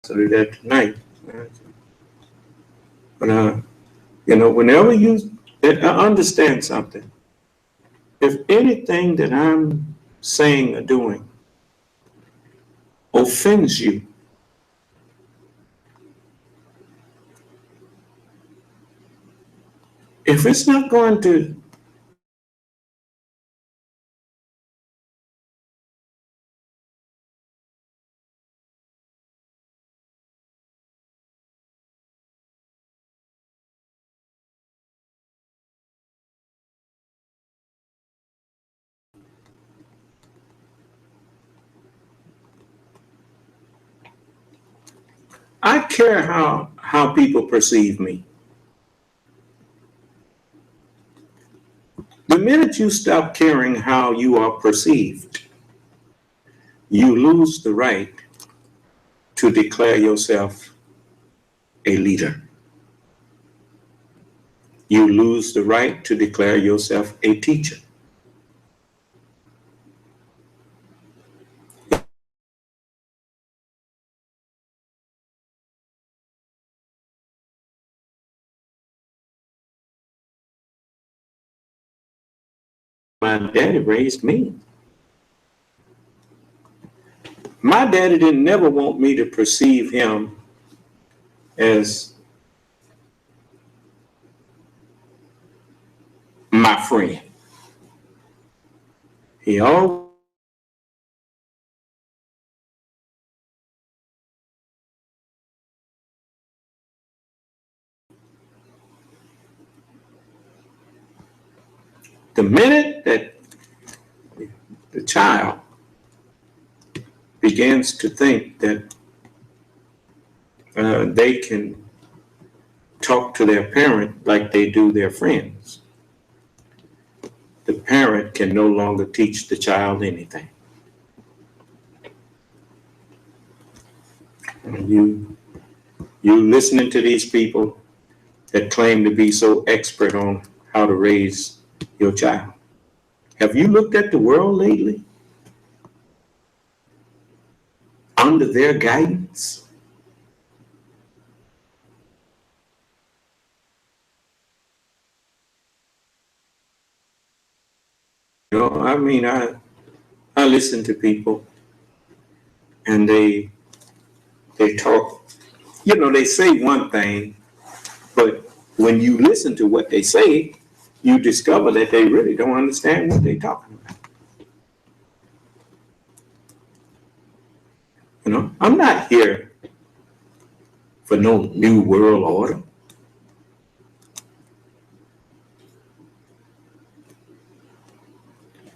that tonight. But, whenever you understand something, if anything that I'm saying or doing offends you, if it's not going to I care how people perceive me. The minute you stop caring how you are perceived, you lose the right to declare yourself a leader. You lose the right to declare yourself a teacher. My daddy raised me. My daddy didn't never want me to perceive him as my friend. He always the minute that the child begins to think that they can talk to their parent like they do their friends, the parent can no longer teach the child anything. And you listening to these people that claim to be so expert on how to raise your child. Have you looked at the world lately under their guidance? I mean, I listen to people and they talk, they say one thing, but when you listen to what they say, you discover that they really don't understand what they're talking about. I'm not here for no new world order.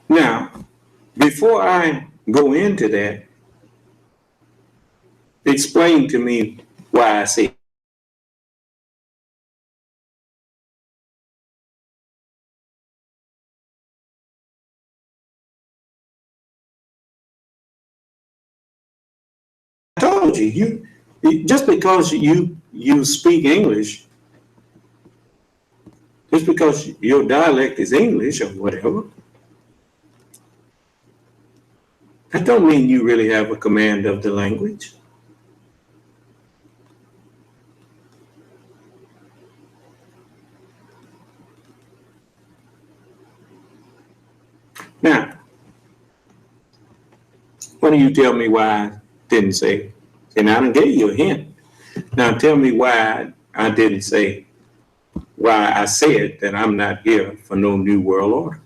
Now, before I go into that, explain to me why I say I told you, just because you speak English, just because your dialect is English or whatever, that don't mean you really have a command of the language. Now, why don't you tell me why I didn't say, and I done gave you a hint. Now tell me why I didn't say, why I said that I'm not here for no new world order.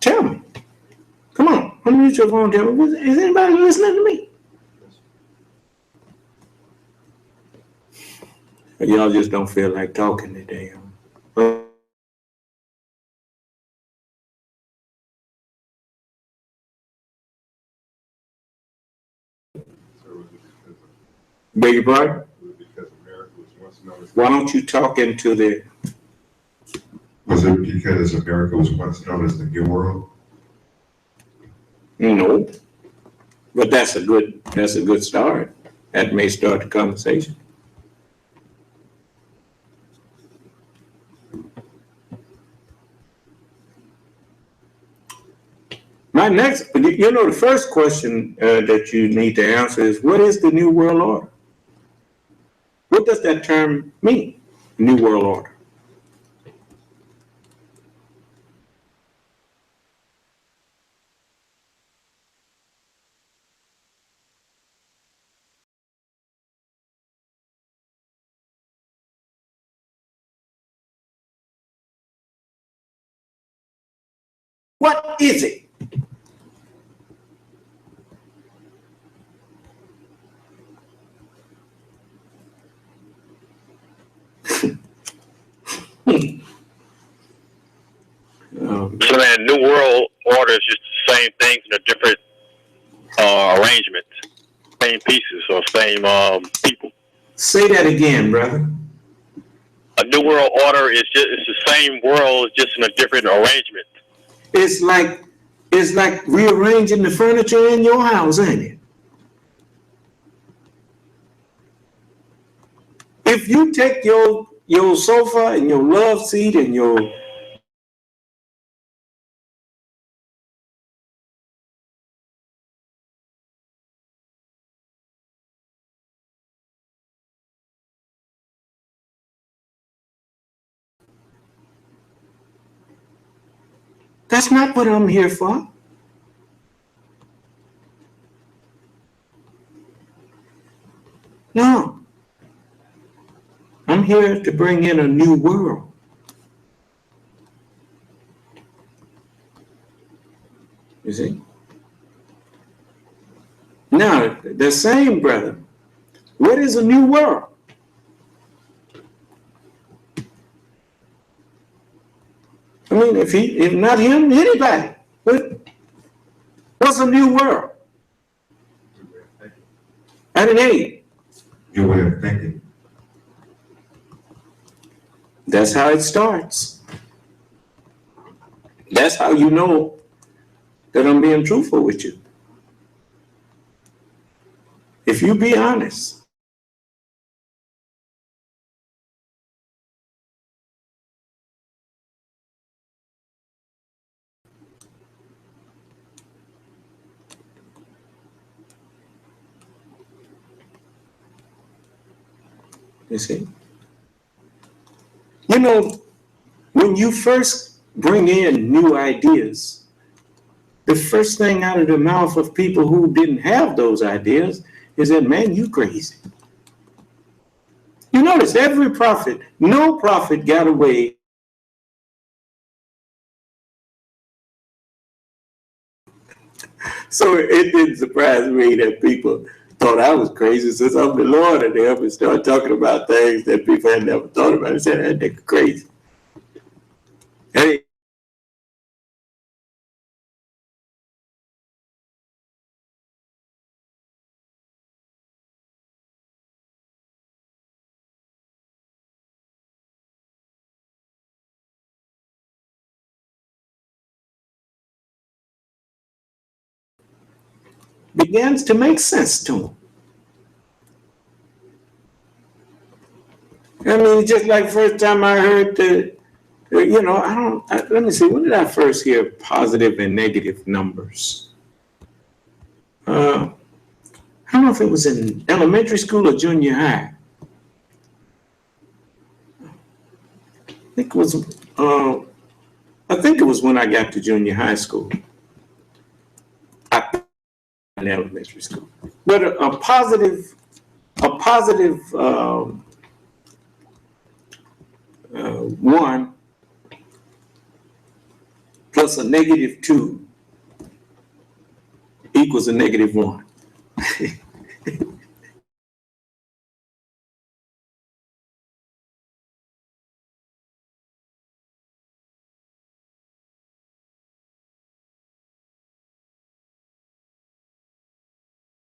Tell me. Come on, unmute your phone. Tell me. Is anybody listening to me? Y'all just don't feel like talking today. Beg your pardon? Because America was once known as. Why don't you talk into the? Was it because America was once known as the New World? No, but that's a good start. That may start the conversation. My next, the first question that you need to answer is, what is the New World Order? What does that term mean, New World Order? What is it? So man, New World Order is just the same things in a different arrangement, same pieces or same people. Say that again, brother. A New World Order is it's the same world, just in a different arrangement. It's like rearranging the furniture in your house, ain't it? If you take your sofa and your love seat and your that's not what I'm here for. No. I'm here to bring in a new world. You see? Now, the same brother, what is a new world? I mean, if not him, anybody. What's a new world? I didn't hear you. Your way of thinking. That's how it starts. That's how you know that I'm being truthful with you. If you be honest. You see? You know, when you first bring in new ideas, the first thing out of the mouth of people who didn't have those ideas is that, man, you crazy. You notice every prophet, no prophet got away. So it didn't surprise me that people thought I was crazy since I'm the Lord, and they ever and start talking about things that people had never thought about. They said, that nigga crazy. Hey, begins to make sense to him. I mean, just like first time I heard let me see, when did I first hear positive and negative numbers? I don't know if it was in elementary school or junior high. I think it was when I got to junior high school. In elementary school. But a positive 1 plus a -2 equals a -1.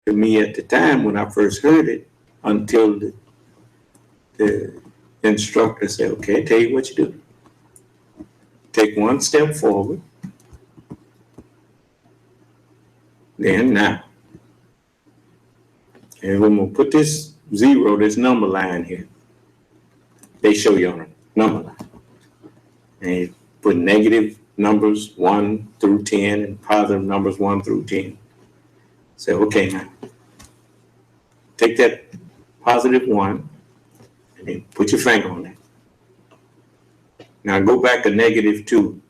To me at the time when I first heard it, until the instructor said, okay, tell you what you do. Take one step forward, then now. And we're gonna put this zero, this number line here. They show you on a number line. And you put negative numbers 1 through 10 and positive numbers 1 through 10. Say, okay, now take that positive 1 and then put your finger on that. Now go back to negative 2.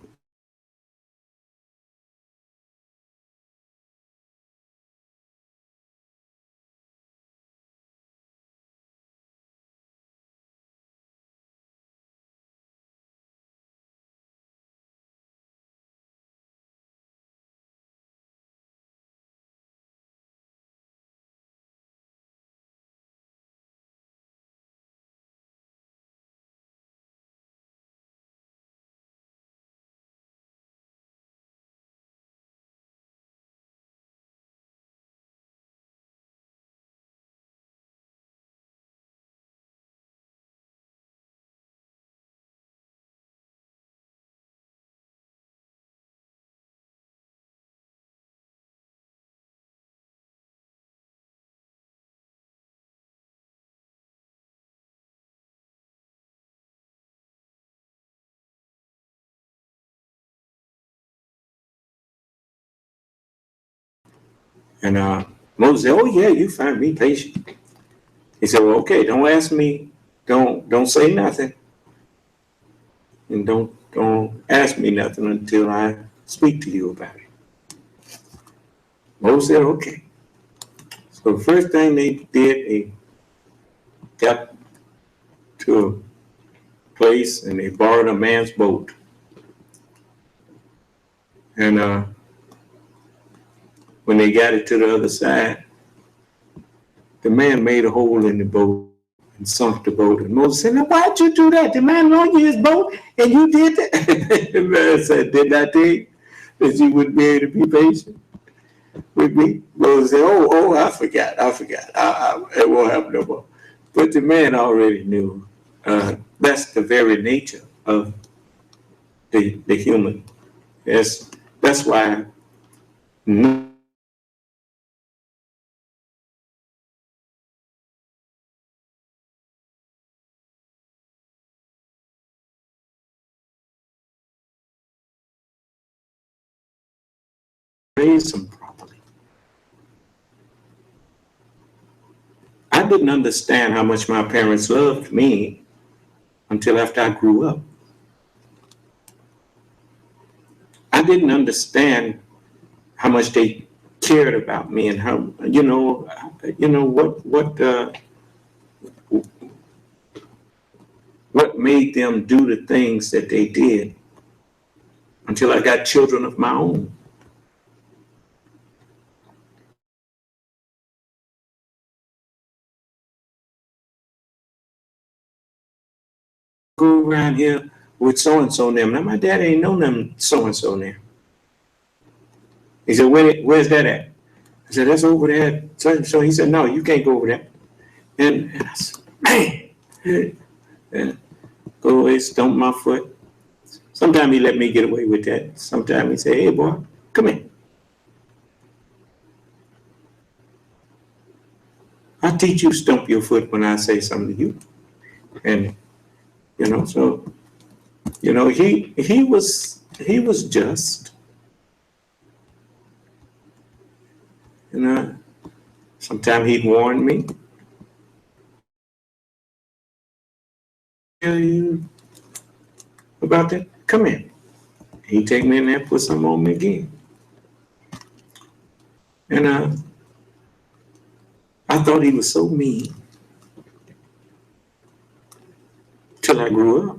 And Moses said, oh yeah, you find me patient. He said, well, okay, don't ask me, don't say nothing. And don't ask me nothing until I speak to you about it. Moses said, okay. So the first thing they did, they got to a place and they borrowed a man's boat. And when they got it to the other side, the man made a hole in the boat and sunk the boat. And Moses said, now why'd you do that? The man loaned you his boat and you did that? The man said, didn't I tell you that you wouldn't be able to be patient with me? Moses said, I forgot. It won't happen no more. But the man already knew. That's the very nature of the human. That's why raise them properly. I didn't understand how much my parents loved me until after I grew up. I didn't understand how much they cared about me and how, what made them do the things that they did until I got children of my own. Go around here with so-and-so them. Now my dad ain't know them so-and-so them. He said, where's that at? I said, that's over there. So he said, no, you can't go over there. And I said, man, and go away, stomp my foot. Sometimes he let me get away with that. Sometimes he say, hey boy, come here. I'll teach you stomp your foot when I say something to you. And so he was just. Sometimes he'd warn me. Tell you about that? Come in. He'd take me in there and put something on me again. And I thought he was so mean till I grew up.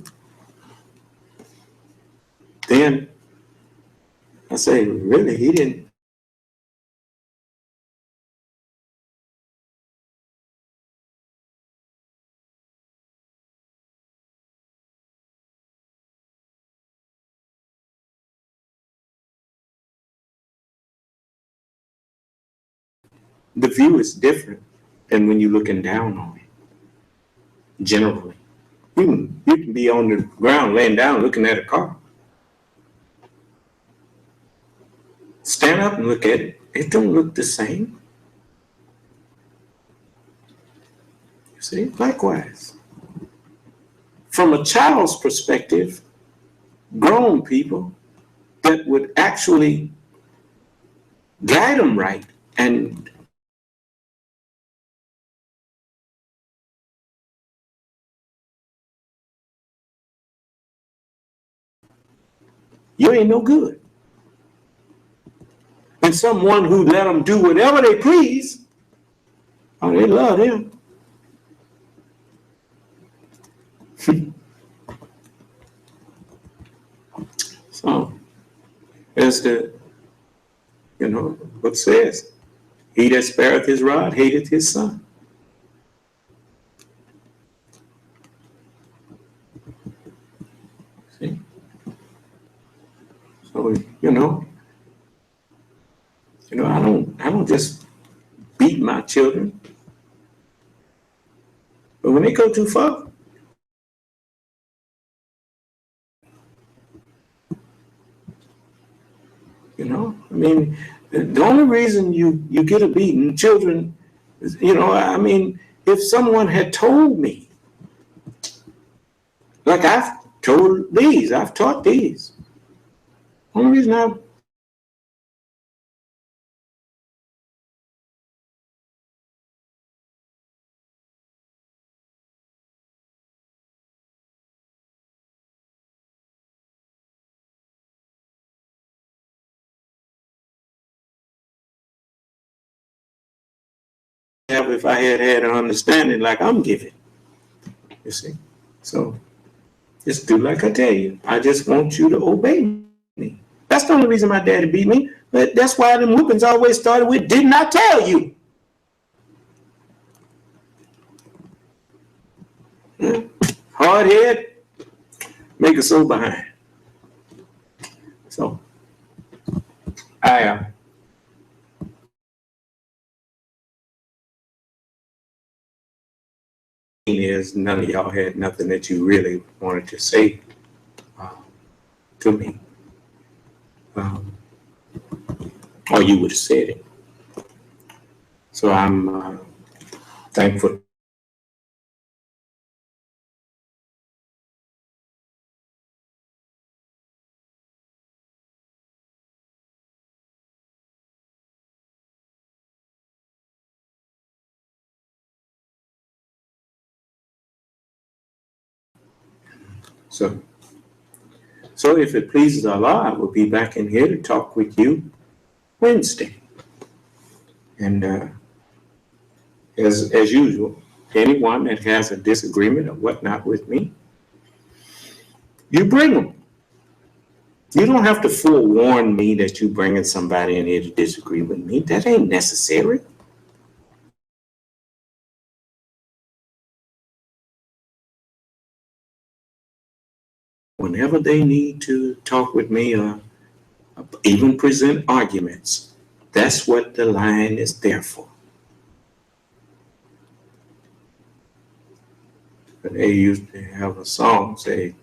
Then I say, really, he didn't. The view is different than when you're looking down on it, generally. You can be on the ground, laying down, looking at a car. Stand up and look at it. It don't look the same. See, likewise. From a child's perspective, grown people that would actually guide them right and you ain't no good. And someone who let them do whatever they please, oh, they love them. So, as the, what says, he that spareth his rod hateth his son. See? So, I don't just beat my children, but when they go too far, I mean, the only reason you get a beating, children, is, if someone had told me, like I've taught these. Only reason I have if I had had an understanding like I'm giving, you see. So just do like I tell you. I just want you to obey me. That's the only reason my daddy beat me. But that's why them whoopings always started with, didn't I tell you? Yeah. Hard head, make a soul behind. So I is none of y'all had nothing that you really wanted to say uh, to me. Or you would have said it. So I'm thankful. So if it pleases Allah, I will be back in here to talk with you Wednesday. And as usual, anyone that has a disagreement or whatnot with me, you bring them. You don't have to forewarn me that you bringing somebody in here to disagree with me. That ain't necessary. Whenever they need to talk with me or even present arguments, that's what the line is there for. But they used to have a song say,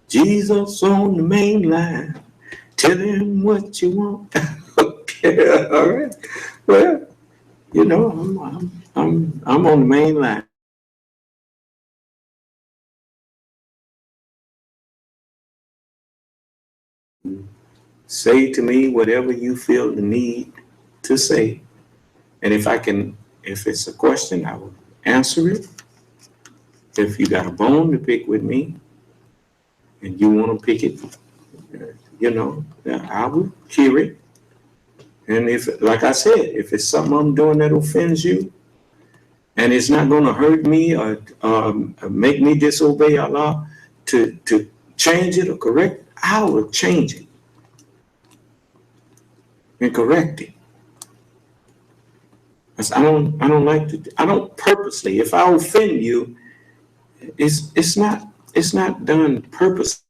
Jesus on the main line, tell him what you want. Okay, all right. Well, I'm on the main line. Say to me whatever you feel the need to say. And if it's a question, I will answer it. If you got a bone to pick with me and you want to pick it, I will hear it. And if, like I said, if it's something I'm doing that offends you and it's not going to hurt me or make me disobey Allah to change it or correct, I will change it and correct it. I don't purposely, if I offend you, it's not done purposely.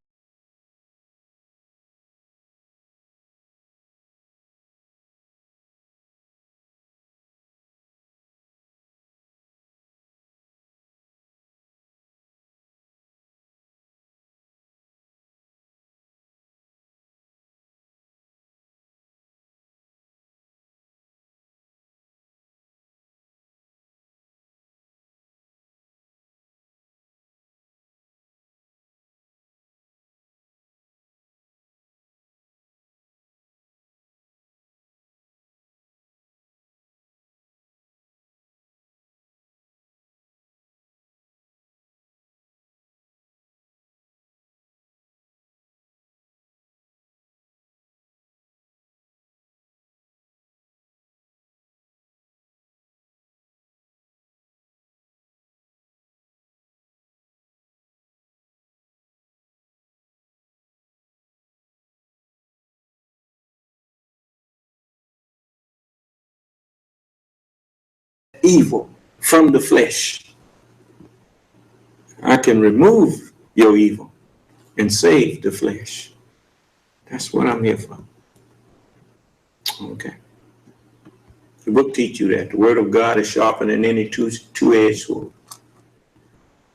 evil from the flesh. I can remove your evil and save the flesh. That's what I'm here for. Okay. The book teaches you that the word of God is sharper than any two-edged sword.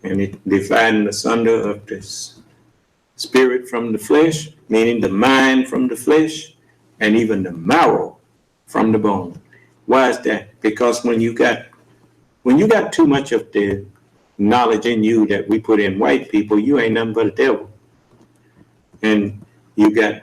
And it dividing asunder of this spirit from the flesh, meaning the mind from the flesh, and even the marrow from the bone. Why is that? Because when you got too much of the knowledge in you that we put in white people, you ain't nothing but a devil. And you got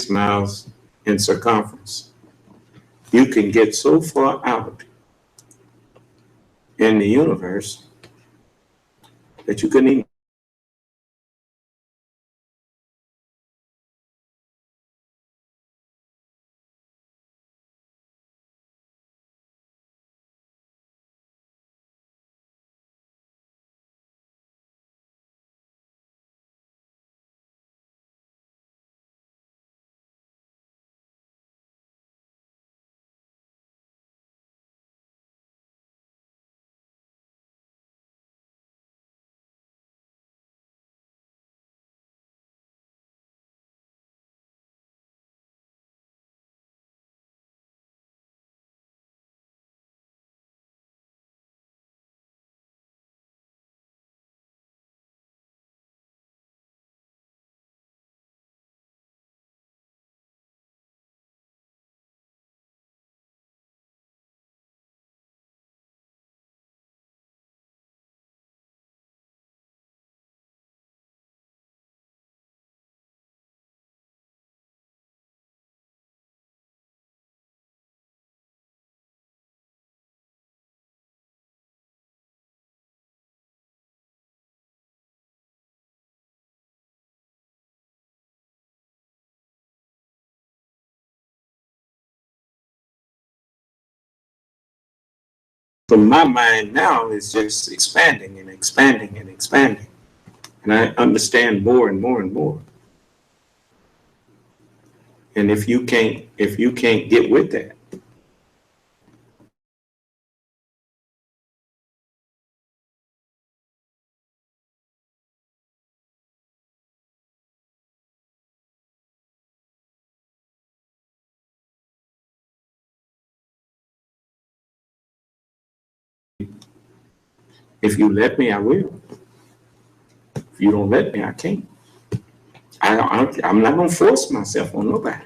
miles in circumference. You can get so far out in the universe that you couldn't even. From my mind now is just expanding and expanding and expanding. And I understand more and more and more. And if you can't get with that, if you let me, I will. If you don't let me, I can't. I'm not gonna force myself on nobody.